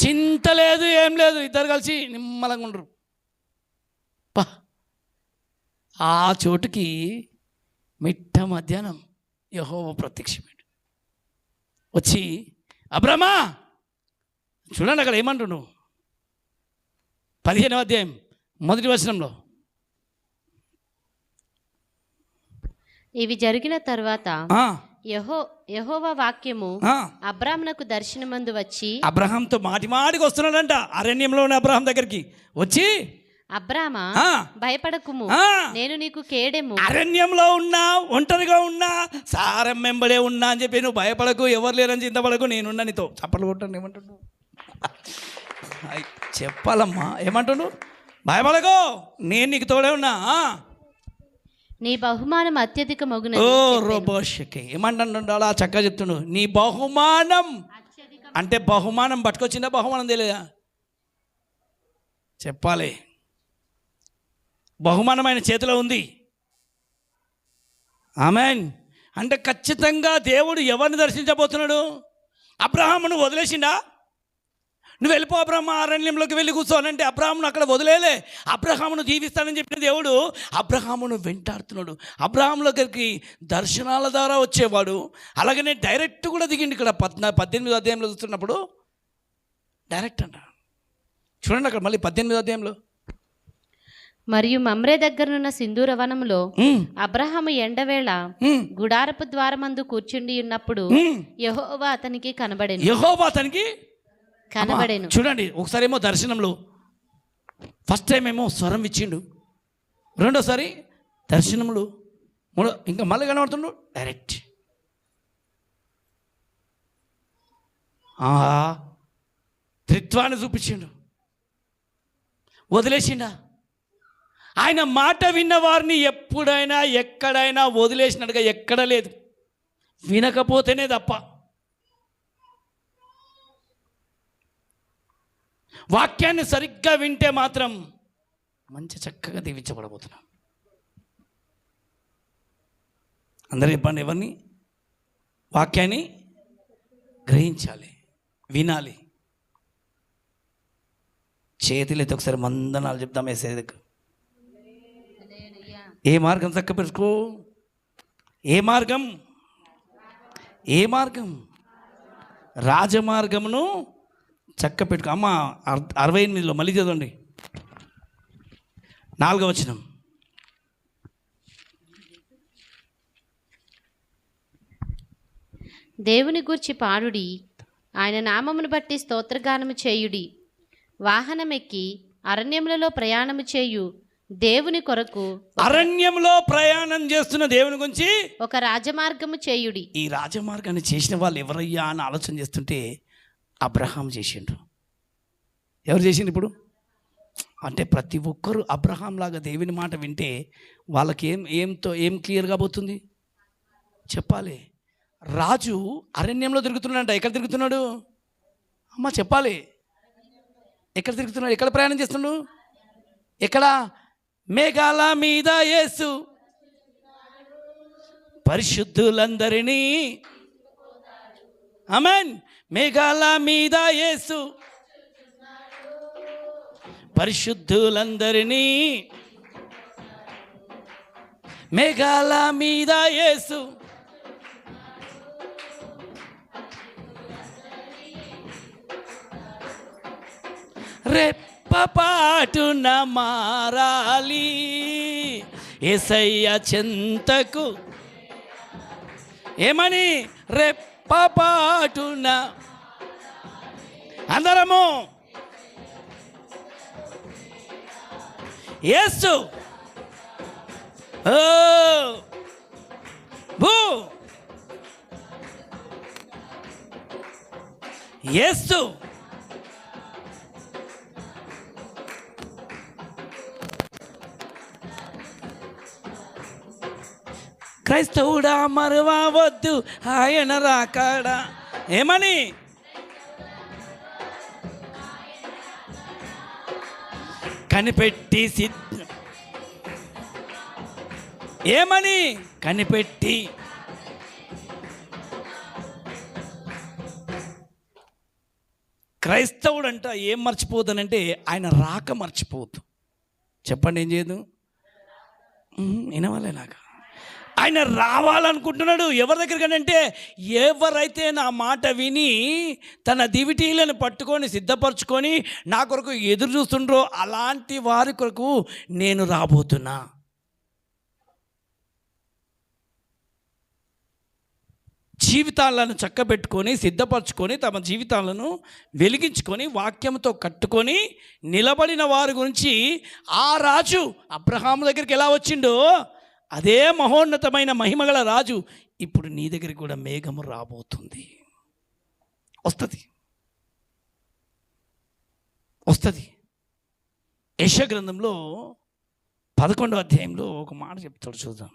చింత లేదు, ఏం లేదు, ఇద్దరు కలిసి నిమ్మలంగా ఉండరు. ఆ చోటుకి మిట్ట మధ్యాహ్నం యెహోవా ప్రత్యక్షమైండు. వచ్చి అబ్రహ్మా చూడండి అక్కడ ఏమంటున్నావు? 15వ అధ్యాయం 1వ వచనంలో, ఇవి జరిగిన తర్వాత యెహోవా వాక్యము అబ్రాహామునకు దర్శనమందు వచ్చి, అబ్రహాంతో మాటిమాటికి వస్తున్నాడంట. అరణ్యంలో ఉన్న అబ్రహాం దగ్గరికి వచ్చి అబ్రామా ఆ, భయపడకుము, ఆ. నేను నీకు కేడెము. అరణ్యంలో ఉన్నా, ఒంటరిగా ఉన్నా, సారం వెంబడే ఉన్నా అని చెప్పి నువ్వు భయపడకు, ఎవరు లేరని చింతపడకు, నేనున్నా నీతో. చప్పట్లు కొట్టండి. ఏమంటున్నావు? చెప్పాలమ్మా, ఏమంటున్నావు? భయపడకు, నేను నీకు తోడే ఉన్నా. నీ బహుమానం అత్యధిక మగున. ఓ రోబోషకి ఏమంటాడు? అలా చక్కగా చెప్తున్నాడు. నీ బహుమానం అంటే బహుమానం పట్టుకొచ్చిందా? బహుమానం తెలియదా? చెప్పాలి. బహుమానం ఆయన చేతిలో ఉంది. ఆమేన్. అంటే ఖచ్చితంగా దేవుడు ఎవరిని దర్శించబోతున్నాడు? అబ్రహామును వదిలేసిండా? నువ్వు వెళ్ళిపో అబ్రహాము, అరణ్యంలోకి వెళ్ళి కూర్చోనంటే అబ్రహామును అక్కడ వదిలేలే. అబ్రహామును దీవిస్తానని చెప్పిన దేవుడు అబ్రహామును వెంటాడుతున్నాడు. అబ్రహాము దగ్గరికి దర్శనాల ద్వారా వచ్చేవాడు. అలాగనే డైరెక్ట్ కూడా దిగిండి. ఇక్కడ 18వ అధ్యాయంలో చూస్తున్నప్పుడు డైరెక్ట్ అంట. చూడండి అక్కడ మళ్ళీ 18వ అధ్యాయంలో. మరియు మమ్రే దగ్గరనున్న సింధూర వనములో అబ్రహాము ఎండవేళ గుడారపు ద్వారమందు కూర్చుండి ఉన్నప్పుడు యెహోవా అతనికి కనబడెను. చూడండి, ఒకసారి ఏమో దర్శనంలో, ఫస్ట్ టైం ఏమో స్వరం ఇచ్చిండు, రెండోసారి దర్శనములు, ఇంకా మళ్ళీ కనబడుతుండు డైరెక్ట్. త్రిత్వాన్ని చూపించిండు. వదిలేసిండా? ఆయన మాట విన్న వారిని ఎప్పుడైనా ఎక్కడైనా వదిలేసినట్టుగా ఎక్కడ లేదు, వినకపోతేనే తప్ప. వాక్యాన్ని సరిగ్గా వింటే మాత్రం మంచి చక్కగా దీవించబడబోతున్నాం. అందరూ చెప్పండి, ఎవరిని? వాక్యాన్ని గ్రహించాలి, వినాలి. చేతులైతే ఒకసారి వందనాలు చెప్తాం యేసయ్యకు. ఏ మార్గం చక్కపెట్టుకో? ఏ మార్గం? ఏ మార్గం? రాజమార్గమును చక్క పెట్టుకో. అమ్మ 68లో మళ్ళీ చదవండి, 4వ వచనం. దేవుని గూర్చి పాడుడి, ఆయన నామమును బట్టి స్తోత్రగానము చేయుడి. వాహనమెక్కి అరణ్యములలో ప్రయాణము చేయు దేవుని కొరకు, అరణ్యంలో ప్రయాణం చేస్తున్న దేవుని గురించి ఒక రాజమార్గము చేయుడి. ఈ రాజమార్గాన్ని చేసిన వాళ్ళు ఎవరయ్యా అని ఆలోచన చేస్తుంటే అబ్రహాం చేసిండ్రు. ఎవరు చేసిండ్రు ఇప్పుడు? అంటే ప్రతి ఒక్కరు అబ్రహాం లాగా దేవుని మాట వింటే వాళ్ళకి ఏం క్లియర్గా పోతుంది చెప్పాలి. రాజు అరణ్యంలో తిరుగుతున్నాడంట. ఎక్కడ తిరుగుతున్నాడు అమ్మ చెప్పాలి? ఎక్కడ తిరుగుతున్నాడు? ఎక్కడ ప్రయాణం చేస్తున్నాడు? ఎక్కడ? మేఘాల మీద యేసు పరిశుద్ధులందరినీ, ఆమేన్. మేఘాల మీద యేసు పరిశుద్ధులందరినీ, మేఘాల మీద యేసు రెప్పపాటున మారాలి యేసయ్య చెంతకు. ఏమని? రెప్పపాటున. అందరము యేసు ఓ భూ యేసు క్రైస్తవుడా మరువవద్దు ఆయన రాకాడా. ఏమని? కనిపెట్టి ఏమని? కనిపెట్టి. క్రైస్తవుడంట ఏం మర్చిపోతానంటే ఆయన రాక మర్చిపోవద్దు. చెప్పండి, ఏం చేయదు? వినవాలే నాకు. ఆయన రావాలనుకుంటున్నాడు. ఎవరి దగ్గరికి అంటే ఎవరైతే నా మాట విని తన దివిటీలను పట్టుకొని సిద్ధపరచుకొని నా కొరకు ఎదురు చూస్తుండ్రో అలాంటి వారి కొరకు నేను రాబోతున్నా. జీవితాలను చక్కబెట్టుకొని సిద్ధపరచుకొని తమ జీవితాలను వెలిగించుకొని వాక్యంతో కట్టుకొని నిలబడిన వారి గురించి ఆ రాజు అబ్రహాము దగ్గరికి ఎలా వచ్చిండో అదే మహోన్నతమైన మహిమగల రాజు ఇప్పుడు నీ దగ్గరికి కూడా మేఘము రాబోతుంది. వస్తుంది. యెషయా గ్రంథంలో 11వ అధ్యాయంలో ఒక మాట చెప్తాడు, చూద్దాం.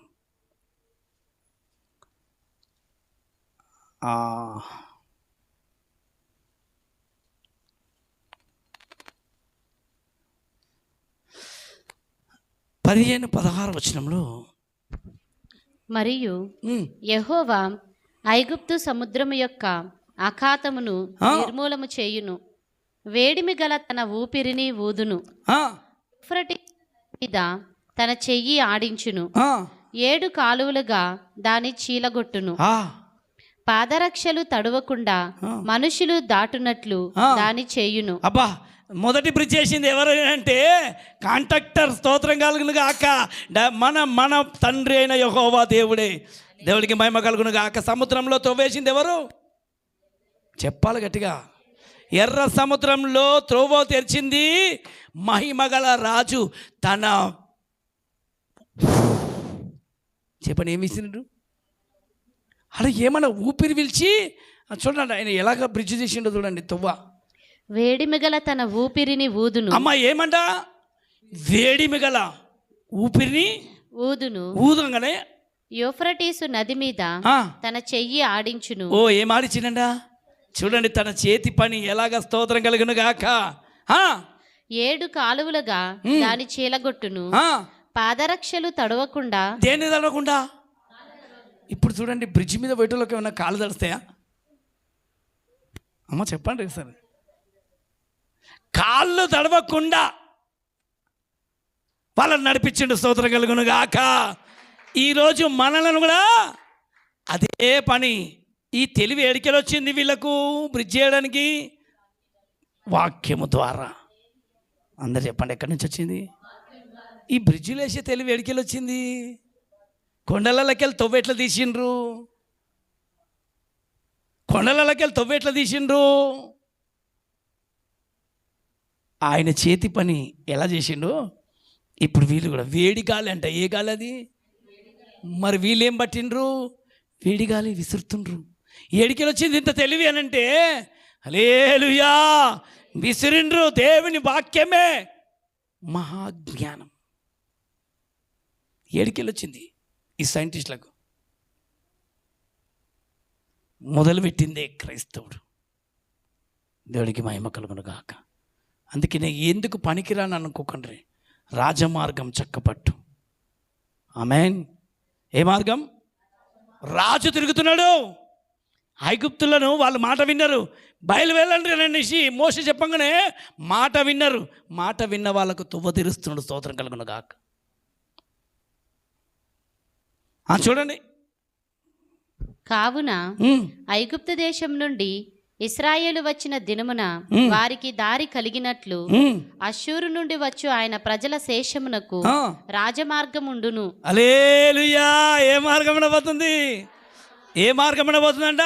పదిహేను 16 వచనంలో, మరియు యెహోవా ఐగుప్తు సముద్రము యొక్క అఖాతమును నిర్మూలము చేయును, వేడిమి గల తన ఊపిరిని ఊదును, యూఫ్రటీసు మీద తన చెయ్యి ఆడించును, 7 కాలువలుగా దాని చీలగొట్టును, పాదరక్షలు తడవకుండా మనుషులు దాటునట్లు దాని చేయును. అబ్బా, మొదటి బ్రిడ్జ్ చేసింది ఎవరు అంటే కాంట్రాక్టర్. స్తోత్రం కలుగును గాక. మన తండ్రి అయిన యెహోవా దేవుడే. దేవుడికి మహిమ కలుగును గాక. సముద్రంలో తవ్వేసింది ఎవరు చెప్పాలి గట్టిగా. ఎర్ర సముద్రంలో త్రోవ తెరిచింది మహిమగల రాజు. తన చెప్పని ఏమి ఇచ్చినాడు అలా, ఏమన్నా ఊపిరి పిలిచి చూడండి ఆయన ఎలాగ బ్రిడ్జ్ చేసిండో చూడండి. తవ్వ వేడిమిగల తన ఊపిరిని ఊదును. అమ్మ ఏమంట? వేడిమిగల ఊపిరిని ఊదంగానే యూఫ్రటీసు నది మీద తన చెయ్యి ఆడించును. ఏం ఆడించిండ చూడండి, తన చేతి పని ఎలాగ. స్తోత్రం కలుగును గాక. 7 కాలువలుగా దాని చీలగొట్టును, పాదరక్షలు తడవకుండా. దేన్ని తడవకుండా? ఇప్పుడు చూడండి, బ్రిడ్జ్ మీద పోయేటోళ్ళకి ఏమైనా కాళ్ళు తడుస్తాయా? అమ్మ చెప్పండి సార్. కాళ్ళు తడవకుండా వాళ్ళని నడిపించిండు. స్తోత్రం కలుగును గాక. ఈరోజు మనలను కూడా అదే పని. ఈ తెలివి ఎడికెళ్ళి వచ్చింది వీళ్ళకు బ్రిడ్జ్ చేయడానికి? వాక్యము ద్వారా. అందరు చెప్పండి, ఎక్కడి నుంచి వచ్చింది ఈ బ్రిడ్జిలు వేసే తెలివి? ఎడికెళ్ళి వచ్చింది? కొండలకెళ్ళి తవ్వెట్లా తీసిండ్రు? ఆయన చేతి పని ఎలా చేసిండు? ఇప్పుడు వీళ్ళు కూడా వేడి గాలి అంట. ఏ గాలి అది? మరి వీళ్ళు ఏం పట్టిండ్రు? వేడి గాలి విసురుతుండ్రు. ఏడికెళ్ళి వచ్చింది ఇంత తెలివి అనంటే? హల్లెలూయా, విసిరిండ్రు. దేవుని వాక్యమే మహాజ్ఞానం. ఏడికెళ్ళి వచ్చింది ఈ సైంటిస్టులకు? మొదలుపెట్టిందే క్రైస్తవుడు. దేవుడికి మహిమ కలుగును గాక. అందుకే నేను ఎందుకు పనికిరాను అనుకోకండి. రాజమార్గం చక్కపట్టు. ఆమేన్. ఏ మార్గం? రాజు తిరుగుతున్నాడు. ఐగుప్తులను వాళ్ళు మాట విన్నారు. బయలు వెళ్ళండి అనేసి మోషే చెప్పంగానే మాట విన్నారు. మాట విన్న వాళ్ళకు తువ్వ తీరుస్తున్నాడు. స్తోత్రం కలుగును గాక. చూడండి, కావున ఐగుప్తు దేశం నుండి ఇశ్రాయేలు వచ్చిన దినమున వారికి దారి కలిగినట్లు అష్షూరు నుండి వచ్చు ఆయన ప్రజల శేషమునకు రాజమార్గం ఉండును. హల్లెలూయా. ఏ మార్గమున పోతుంది? ఏ మార్గమున పోతుందంట?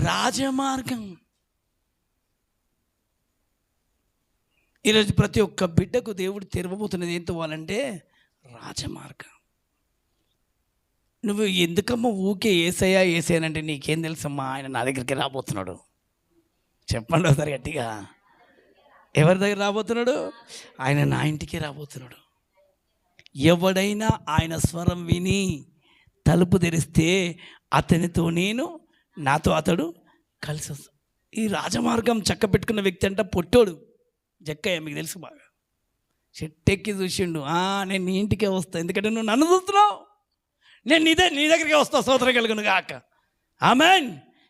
రాజమార్గం. ఈరోజు ప్రతి ఒక్క బిడ్డకు దేవుడు తెరవబోతున్నది ఏంటో వాళ్ళంటే రాజమార్గం. నువ్వు ఎందుకమ్మా ఊకే ఏసయ్యానంటే నీకేం తెలుసమ్మా? ఆయన నా దగ్గరికి రాబోతున్నాడు. చెప్పండి ఒకసారి గట్టిగా. ఎవరి దగ్గర రాబోతున్నాడు? ఆయన నా ఇంటికి రాబోతున్నాడు. ఎవడైనా ఆయన స్వరం విని తలుపు తెరిస్తే అతనితో నేను, నాతో అతడు కలిసి వస్తాం. ఈ రాజమార్గం చక్క పెట్టుకున్న వ్యక్తి అంట పొట్టోడు జక్కయ్య. మీకు తెలుసు బాగా. చెట్టెక్కి చూసిండు. నేను నీ ఇంటికే వస్తాను, ఎందుకంటే నువ్వు నన్ను చూస్తున్నావు, నేను నీ దగ్గరికి వస్తా. స్తోత్రం కలుగును గాక. ఆమేన్.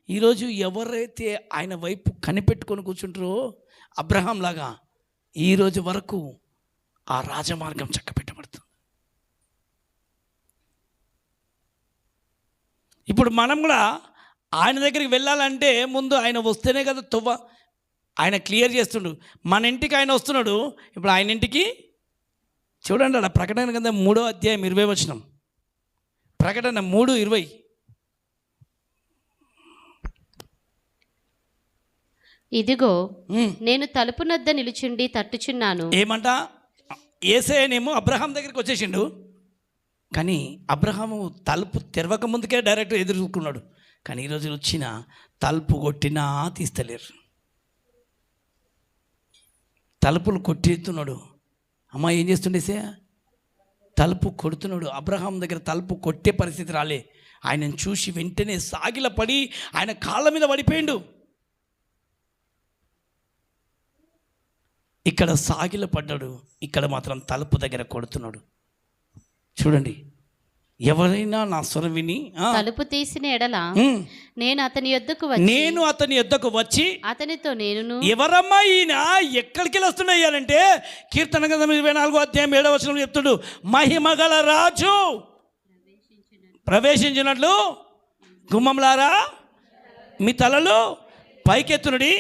ఈరోజు ఎవరైతే ఆయన వైపు కనిపెట్టుకొని కూర్చుంటారో అబ్రహాం లాగా ఈరోజు వరకు ఆ రాజమార్గం చక్కబెట్టబడుతుంది. ఇప్పుడు మనం కూడా ఆయన దగ్గరికి వెళ్ళాలంటే ముందు ఆయన వస్తేనే కదా తువ్వ. ఆయన క్లియర్ చేస్తుండు. మన ఇంటికి ఆయన వస్తున్నాడు. ఇప్పుడు ఆయన ఇంటికి చూడండి, అలా ప్రకటన గ్రంథం 3వ అధ్యాయం 20 వచనం. ప్రకటన 3:20. ఇదిగో నేను తలుపు నొద్ద నిలుచుండి తట్టుచున్నాను. ఏమంట? యేసేనేమో అబ్రహాం దగ్గరికి వచ్చేసిండు, కానీ అబ్రహాము తలుపు తెరవక ముందుకే డైరెక్ట్ ఎదుర్కొన్నాడు. కానీ ఈరోజు వచ్చిన తలుపు కొట్టినా తీస్తలేరు. తలుపులు కొట్టేస్తున్నాడు. అమ్మ ఏం చేస్తుండేసే? తలుపు కొడుతున్నాడు. అబ్రహాం దగ్గర తలుపు కొట్టే పరిస్థితి రాలే. ఆయనను చూసి వెంటనే సాగిల పడి ఆయన కాళ్ళ మీద పడిపోయిండు. ఇక్కడ సాగిల పడ్డాడు, ఇక్కడ మాత్రం తలుపు దగ్గర కొడుతున్నాడు. చూడండి, ఎవరైనా నా స్వరం విని తలుపు తీసిన ఎడల నేను అతని యొద్దకు వచ్చి అతనితో నేను ఎవరమ్మా ఈయన ఎక్కడికి వస్తున్నాయంటే కీర్తన గ్రంథం 24వ అధ్యాయం 7వ వచనం చెప్తుడు, మహిమగల రాజు ప్రవేశించినట్లు గుమ్మంలారా మీ తలలు పైకెత్తునుడి.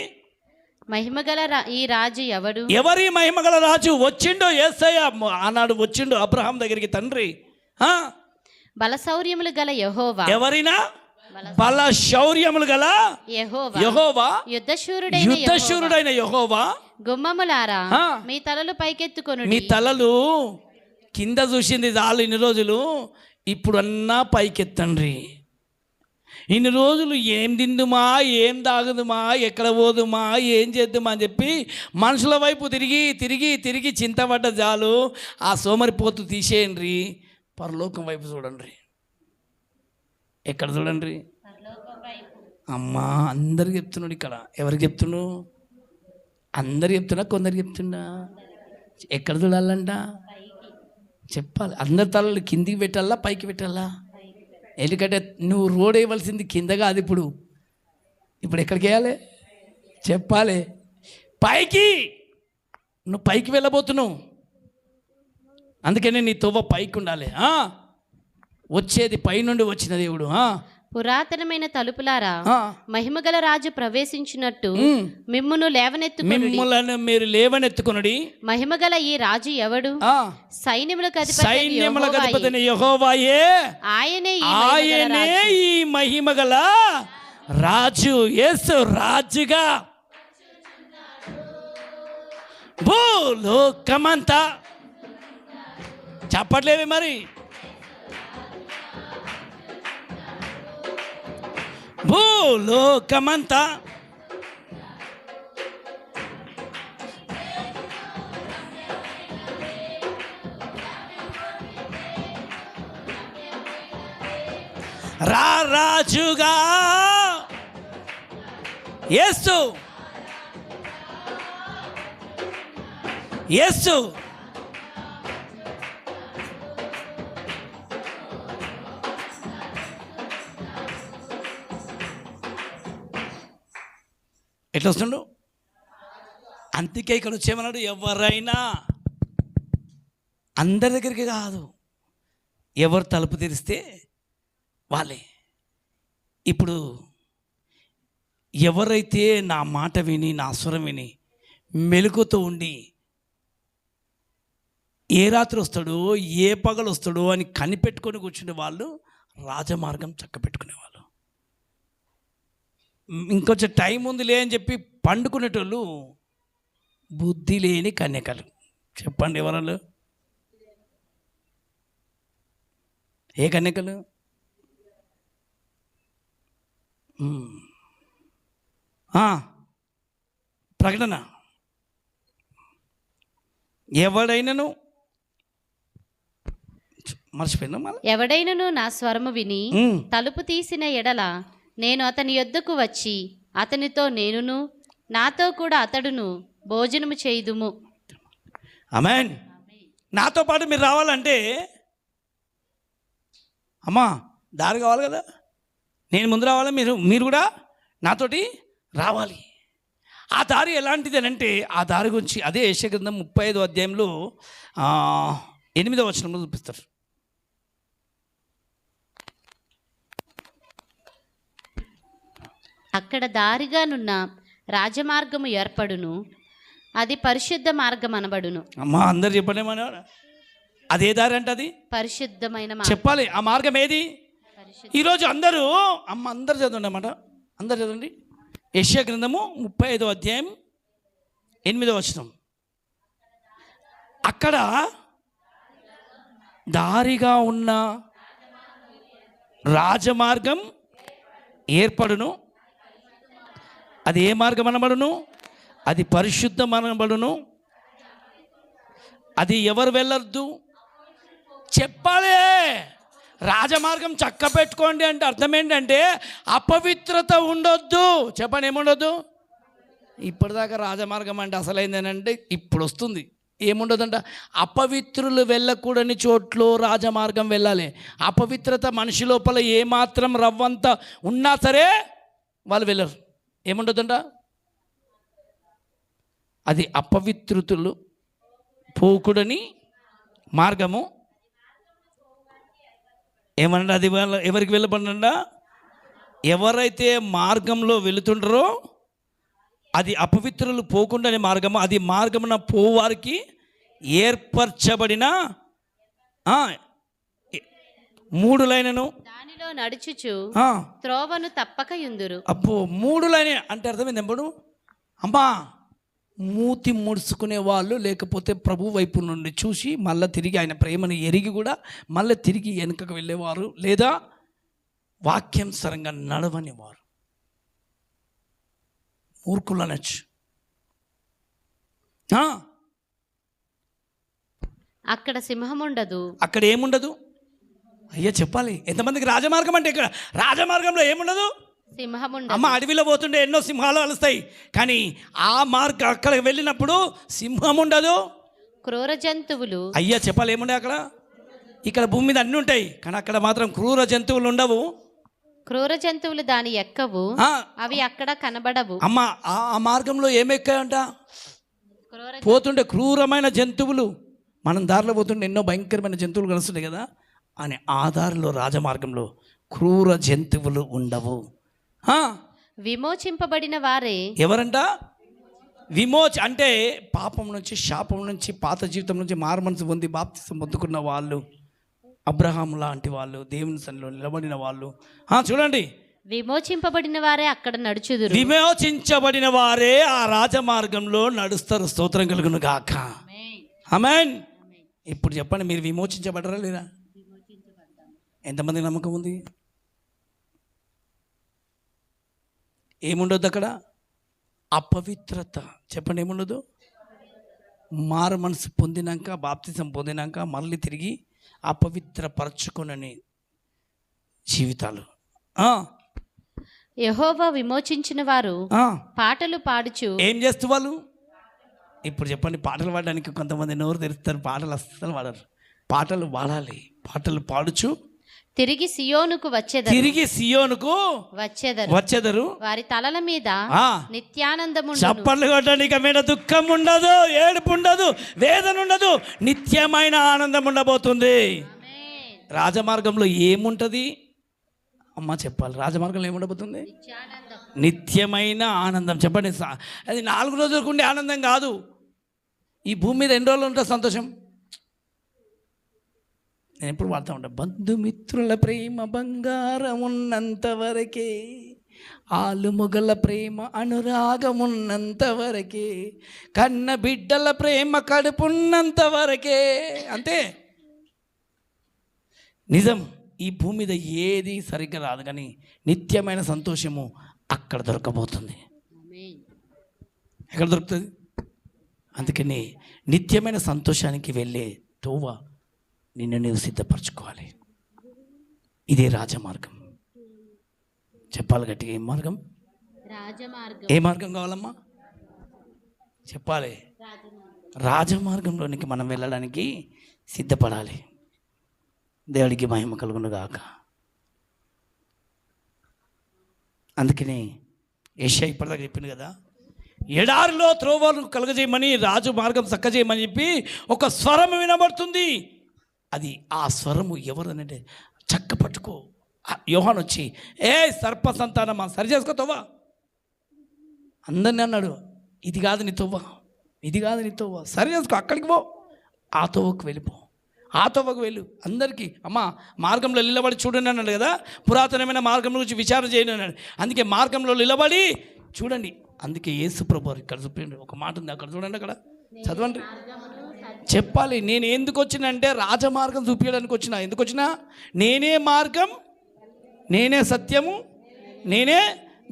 మహిమగల ఈ రాజు ఎవడు? ఎవరి మహిమగల రాజు? వచ్చిండు యేసయ్య. ఆనాడు వచ్చిండు అబ్రహాం దగ్గరికి తండ్రి. బలశౌర్యములు గల యెహోవా. ఎవరినా? బలశౌర్యములు గల యెహోవా, యుద్ధశూరుడైన యెహోవా. గుమ్మములారా మీ తలలు పైకెత్తుకొనుడి. మీ తలలు కింద చూసింది చాలు ఇన్ని రోజులు, ఇప్పుడు అన్నా పైకెత్తండి. ఇన్ని రోజులు ఏం తిందుమా, ఏం తాగుదుమా, ఎక్కడ పోదుమా, ఏం చేద్దామా అని చెప్పి మనుషుల వైపు తిరిగి తిరిగి తిరిగి చింతపడ్డ చాలు. ఆ సోమరిపోతు తీసేయండి, పరలోకం వైపు చూడండి. ఎక్కడ చూడండి? అమ్మా అందరికి చెప్తున్నాడు. ఇక్కడ ఎవరికి చెప్తున్నాడు? అందరు చెప్తున్నా, కొందరు చెప్తున్నా. ఎక్కడ చూడాలంట? చెప్పాలి. అందరి తలలు కిందికి పెట్టాలా, పైకి పెట్టాలా? ఎందుకంటే నువ్వు రోడ్ వేయవలసింది కిందగా, అది ఇప్పుడు ఎక్కడికి వేయాలి? చెప్పాలి. పైకి. నువ్వు పైకి వెళ్ళబోతున్నావు, అందుకనే నీ తొవ్వ పైకి ఉండాలి. వచ్చేది పైనుండి వచ్చిన దేవుడు. పురాతనమైన తలుపులారా మహిమగల రాజు ప్రవేశించినట్టు మిమ్మును మిమ్ములను మీరు లేవనెత్తుకొనుడి. మహిమగల ఈ రాజు ఎవడు? సైన్యములకు అధిపతి యెహోవాయే. ఆయనే ఈ మహిమగల రాజు. యేసు రాజుగా భూలోకమంతా. చెప్పట్లేవి మరి? భూలోకమంతా రాజుగా యేసు. యేసు ఎట్లా వస్తుండు? అందుకే ఇక్కడ వచ్చేమన్నాడు, ఎవరైనా అందరి దగ్గరికి కాదు, ఎవరు తలుపు తెరిస్తే వాళ్ళే. ఇప్పుడు ఎవరైతే నా మాట విని నా స్వరం విని మెలకుతో ఉండి ఏ రాత్రి వస్తాడో ఏ పగలు వస్తాడో అని కనిపెట్టుకొని కూర్చునే వాళ్ళు రాజమార్గం చక్కబెట్టుకునేవాళ్ళు. ఇంకొంచెం టైం ఉందిలే అని చెప్పి పండుకునేటోళ్ళు బుద్ధి లేని కన్యకలు. చెప్పండి ఎవరు? ఏ కన్యకలు? ప్రకటన. ఎవడైనను మర్చిపోయినా మళ్ళీ. ఎవడైనను నా స్వరము విని తలుపు తీసిన ఎడల నేను అతని యొద్దకు వచ్చి అతనితో నేనును నాతో కూడా అతడును భోజనము చేయుదుము. ఆమేన్. నాతో పాటు మీరు రావాలంటే అమ్మా దారి కావాలి కదా, నేను ముందు రావాలి, మీరు కూడా నాతోటి రావాలి. ఆ దారి ఎలాంటిది అని అంటే, ఆ దారి గురించి అదే యెషయా గ్రంథం 35వ అధ్యాయంలో 8వ వచనంలో చూపిస్తారు. అక్కడ దారిగానున్న రాజమార్గము ఏర్పడును, అది పరిశుద్ధ మార్గం అనబడును. అమ్మా అందరు చెప్పండి, అదే దారి అంటే అది పరిశుద్ధమైన చెప్పాలి. ఆ మార్గం ఏది? ఈరోజు అందరూ అందరు చదవండి అన్నమాట. అందరు చదవండి. యెషయా గ్రంథము 35వ అధ్యాయం 8వ వచనం. అక్కడ దారిగా ఉన్న రాజమార్గం ఏర్పడును. అది ఏ మార్గం అనబడును? అది పరిశుద్ధం అనబడును. అది ఎవరు వెళ్ళొద్దు చెప్పాలి. రాజమార్గం చక్క పెట్టుకోండి అంటే అర్థం ఏంటంటే అపవిత్రత ఉండొద్దు. చెప్పండి, ఏముండొద్దు? ఇప్పటిదాకా రాజమార్గం అంటే అసలైందేనంటే ఇప్పుడు వస్తుంది. ఏముండదంట? అపవిత్రులు వెళ్ళకూడని చోట్లో రాజమార్గం వెళ్ళాలి. అపవిత్రత మనిషి లోపల ఏమాత్రం రవ్వంత ఉన్నా సరే వాళ్ళు వెళ్ళరు. ఏముండదంట? అది అపవిత్రుతులు పోకూడని మార్గము. ఏమన్నా అది ఎవరికి వెళ్ళబడినా ఎవరైతే మార్గంలో వెళుతుంటారో అది అపవిత్రులు పోకుండానే మార్గము. అది మార్గమున పోవారికి ఏర్పరచబడిన 3 లైనను దానిలో నడుచుచు త్రోవను తప్పక యుందురు. అబ్బో 3 లైన్ అంటే అర్థమైంది ఎప్పుడు? అమ్మా, మూతి ముడుచుకునే వాళ్ళు, లేకపోతే ప్రభు వైపు నుండి చూసి మళ్ళీ తిరిగి ఆయన ప్రేమను ఎరిగి కూడా మళ్ళీ తిరిగి వెనుకకు వెళ్ళేవారు, లేదా వాక్యానుసారంగా నడవనివారు మూర్ఖులు అనొచ్చు. అక్కడ సింహం ఉండదు. అక్కడ ఏముండదు? అయ్యా చెప్పాలి. ఎంతమందికి రాజమార్గం అంటే ఇక్కడ రాజమార్గంలో ఏముండదు? సింహం ఉండదు. అమ్మ, అడవిలో పోతుండే ఎన్నో సింహాలు అలుస్తాయి, కానీ ఆ మార్గం అక్కడికి వెళ్ళినప్పుడు సింహం ఉండదు, క్రూర జంతువులు. అయ్యా చెప్పాలి, ఏముండే అక్కడ? ఇక్కడ భూమి మీద అన్నీ ఉంటాయి, కానీ అక్కడ మాత్రం క్రూర జంతువులు ఉండవు. క్రూర జంతువులు దాని ఎక్కవు, అవి అక్కడ కనబడవు. అమ్మ, ఆ మార్గంలో ఏమెక్కాయంట? పోతుండే క్రూరమైన జంతువులు. మనం దారిలో పోతుండే ఎన్నో భయంకరమైన జంతువులు కలుస్తుంటాయి కదా, అని ఆ దారిలో రాజమార్గంలో క్రూర జంతువులు ఉండవు. విమోచింపబడిన వారే. ఎవరంట? అంటే పాపం నుంచి, శాపం నుంచి, పాత జీవితం నుంచి మారుమనసు పొంది బాప్తిసం పొందుకున్న వాళ్ళు, అబ్రహాం లాంటి వాళ్ళు, దేవుని సన్నిధిలో నిలబడిన వాళ్ళు. చూడండి, విమోచింపబడిన వారే అక్కడ నడుచుదురు. విమోచించబడిన వారే ఆ రాజమార్గంలో నడుస్తారు. స్తోత్రం కలుగును గాక. ఆమేన్. ఇప్పుడు చెప్పండి, మీరు విమోచించబడరా లేదా? ఎంతమంది నమ్మకం ఉంది? ఏముండదు అక్కడ? అపవిత్రత. చెప్పండి, ఏముండదు? మారు మనసు పొందినాక, బాప్తిసం పొందినాక మళ్ళీ తిరిగి అపవిత్రపరచుకొనని జీవితాలు. యెహోవా విమోచించిన వారు పాటలు పాడుచు ఏం చేస్తూ వాళ్ళు? ఇప్పుడు చెప్పండి, పాటలు పాడడానికి కొంతమంది నోరు తెరుస్తారు, పాటలు అస్సలు పాడరు. పాటలు పాడాలి, పాటలు పాడుచు తిరిగి సియోనుకు వచ్చేదరు. వారి తలల మీద నిత్యానందము. చప్పట్లు కొట్టడానికి మీద దుఃఖం ఉండదు, ఏడుపు ఉండదు, వేదన ఉండదు, నిత్యమైన ఆనందం ఉండబోతుంది. రాజమార్గంలో ఏముంటది అమ్మ చెప్పాలి? రాజమార్గంలో ఏముండబోతుంది? నిత్యమైన ఆనందం. చెప్పండి, అది 4 రోజులకు ఉండే ఆనందం కాదు. ఈ భూమి మీద ఎన్ని రోజులు ఉంటుంది సంతోషం? నేను ఎప్పుడు వాడుతూ ఉంటాను, బంధుమిత్రుల ప్రేమ బంగారం ఉన్నంత వరకే, ఆలుమొగల ప్రేమ అనురాగం ఉన్నంత వరకే, కన్న బిడ్డల ప్రేమ కడుపున్నంత వరకే. అంతే. నిజం, ఈ భూమి మీద ఏది సరిగ్గా రాదు, కానీ నిత్యమైన సంతోషము అక్కడ దొరకబోతుంది. ఎక్కడ దొరుకుతుంది? అందుకని నిత్యమైన సంతోషానికి వెళ్ళే తోవ నిన్ను నీవు సిద్ధపరచుకోవాలి. ఇదే రాజమార్గం. చెప్పాలి గట్టిగా, ఏ మార్గం? ఏ మార్గం కావాలమ్మా? చెప్పాలి. రాజమార్గంలోనికి మనం వెళ్ళడానికి సిద్ధపడాలి. దేవుడికి మహిమ కలుగును గాక. అందుకని యెషయా ఇప్పటిదాకా చెప్పింది కదా, ఎడారిలో త్రోవలు కలుగజేయమని, రాజు మార్గం చక్కజేయమని చెప్పి ఒక స్వరం వినబడుతుంది. అది ఆ స్వరము ఎవరనంటే, చక్క పట్టుకో. యోహాను వచ్చి, ఏ సర్ప సంతానమా, సరి చేసుకో తవ్వ. అందరినీ అన్నాడు, ఇది కాదు నీ తవ్వ, ఇది కాదు నీ తవ్వ, సరి చేసుకో, అక్కడికి పో, ఆ తవ్వకు వెళ్ళిపో, ఆ తవ్వకు వెళ్ళు. అందరికీ అమ్మ మార్గంలో నిలబడి చూడండి అన్నాడు కదా, పురాతనమైన మార్గం గురించి విచారణ చేయను అన్నాడు. అందుకే మార్గంలో నిలబడి చూడండి, అందుకే యేసు ప్రభువారు ఇక్కడ చూపించండి, ఒక మాట ఉంది అక్కడ చూడండి, అక్కడ చదవండి. చెప్పాలి, నేను ఎందుకు వచ్చినంటే రాజమార్గం చూపించడానికి వచ్చిన. ఎందుకు వచ్చినా? నేనే మార్గం, నేనే సత్యము, నేనే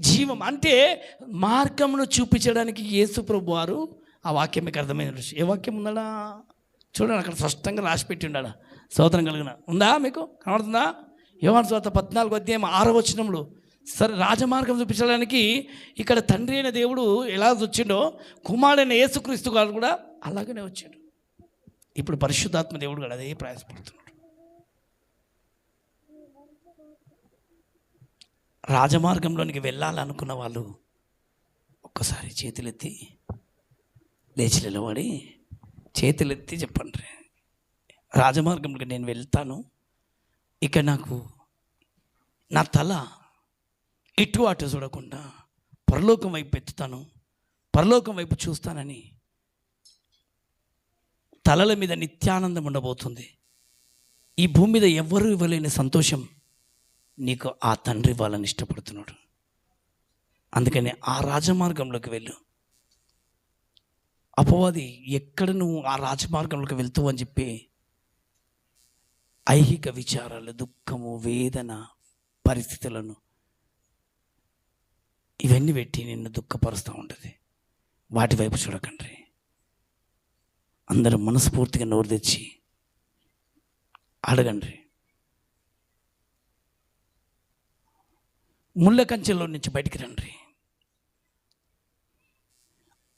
జీవం. అంటే మార్గమును చూపించడానికి యేసు ప్రభువారు, ఆ వాక్యం మీకు అర్థమైన ఏ వాక్యం ఉందా చూడండి, అక్కడ స్పష్టంగా రాసి పెట్టి ఉన్నాడా. స్తోత్రం కలిగిన ఉందా, మీకు కనబడుతుందా? యోహాను సువార్త 14:6 సరే, రాజమార్గం చూపించడానికి ఇక్కడ తండ్రి అయిన దేవుడు ఎలా వచ్చిండో, కుమారుడైన యేసుక్రీస్తు గారు కూడా అలాగనే వచ్చాడు. ఇప్పుడు పరిశుద్ధాత్మ దేవుడు కూడా అదే ప్రయాసపడుతున్నాడు. రాజమార్గంలోనికి వెళ్ళాలనుకున్న వాళ్ళు ఒక్కసారి చేతులెత్తి లేచి నిలబడి చేతులెత్తి చెప్పండి, రాజమార్గంలోకి నేను వెళ్తాను, ఇక నాకు నా తల ఇటు అటు చూడకుండా పరలోకం వైపు ఎత్తుతాను, పరలోకం వైపు చూస్తానని. తలల మీద నిత్యానందం ఉండబోతుంది. ఈ భూమి మీద ఎవ్వరూ ఇవ్వలేని సంతోషం నీకు ఆ తండ్రి ఇవ్వాలని ఇష్టపడుతున్నాడు. అందుకని ఆ రాజమార్గంలోకి వెళ్ళు. అపవాది ఎక్కడ నువ్వు ఆ రాజమార్గంలోకి వెళ్తావు అని చెప్పి ఐహిక విచారాలు, దుఃఖము, వేదన, పరిస్థితులను ఇవన్నీ పెట్టి నిన్ను దుఃఖపరుస్తూ ఉంటుంది. వాటి వైపు చూడకండి. అందరూ మనస్ఫూర్తిగా నోరు తెచ్చి అడగండి. ముళ్ళ కంచెలో నుంచి బయటికి రండి.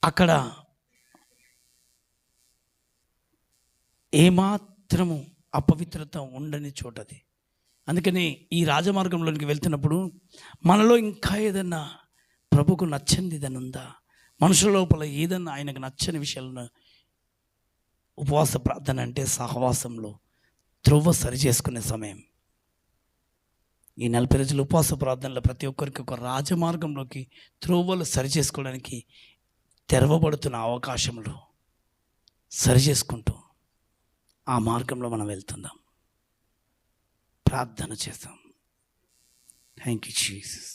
అక్కడ ఏమాత్రము అపవిత్రత ఉండని చోటది. అందుకని ఈ రాజమార్గంలోనికి వెళ్తున్నప్పుడు మనలో ఇంకా ఏదన్నా ప్రభుకు నచ్చనిది ఏదైనా ఉందా, మనుషుల లోపల ఏదన్నా ఆయనకు నచ్చని విషయాలను, ఉపవాస ప్రార్థన అంటే సహవాసంలో త్రోవ సరి చేసుకునే సమయం. ఈ 40 రోజుల ఉపవాస ప్రార్థనలో ప్రతి ఒక్కరికి ఒక రాజమార్గంలోకి త్రోవలు సరి చేసుకోవడానికి తెరవబడుతున్న అవకాశంలో సరి చేసుకుంటూ ఆ మార్గంలో మనం వెళ్తుందాం. ప్రార్థన చేద్దాం. Thank you Jesus.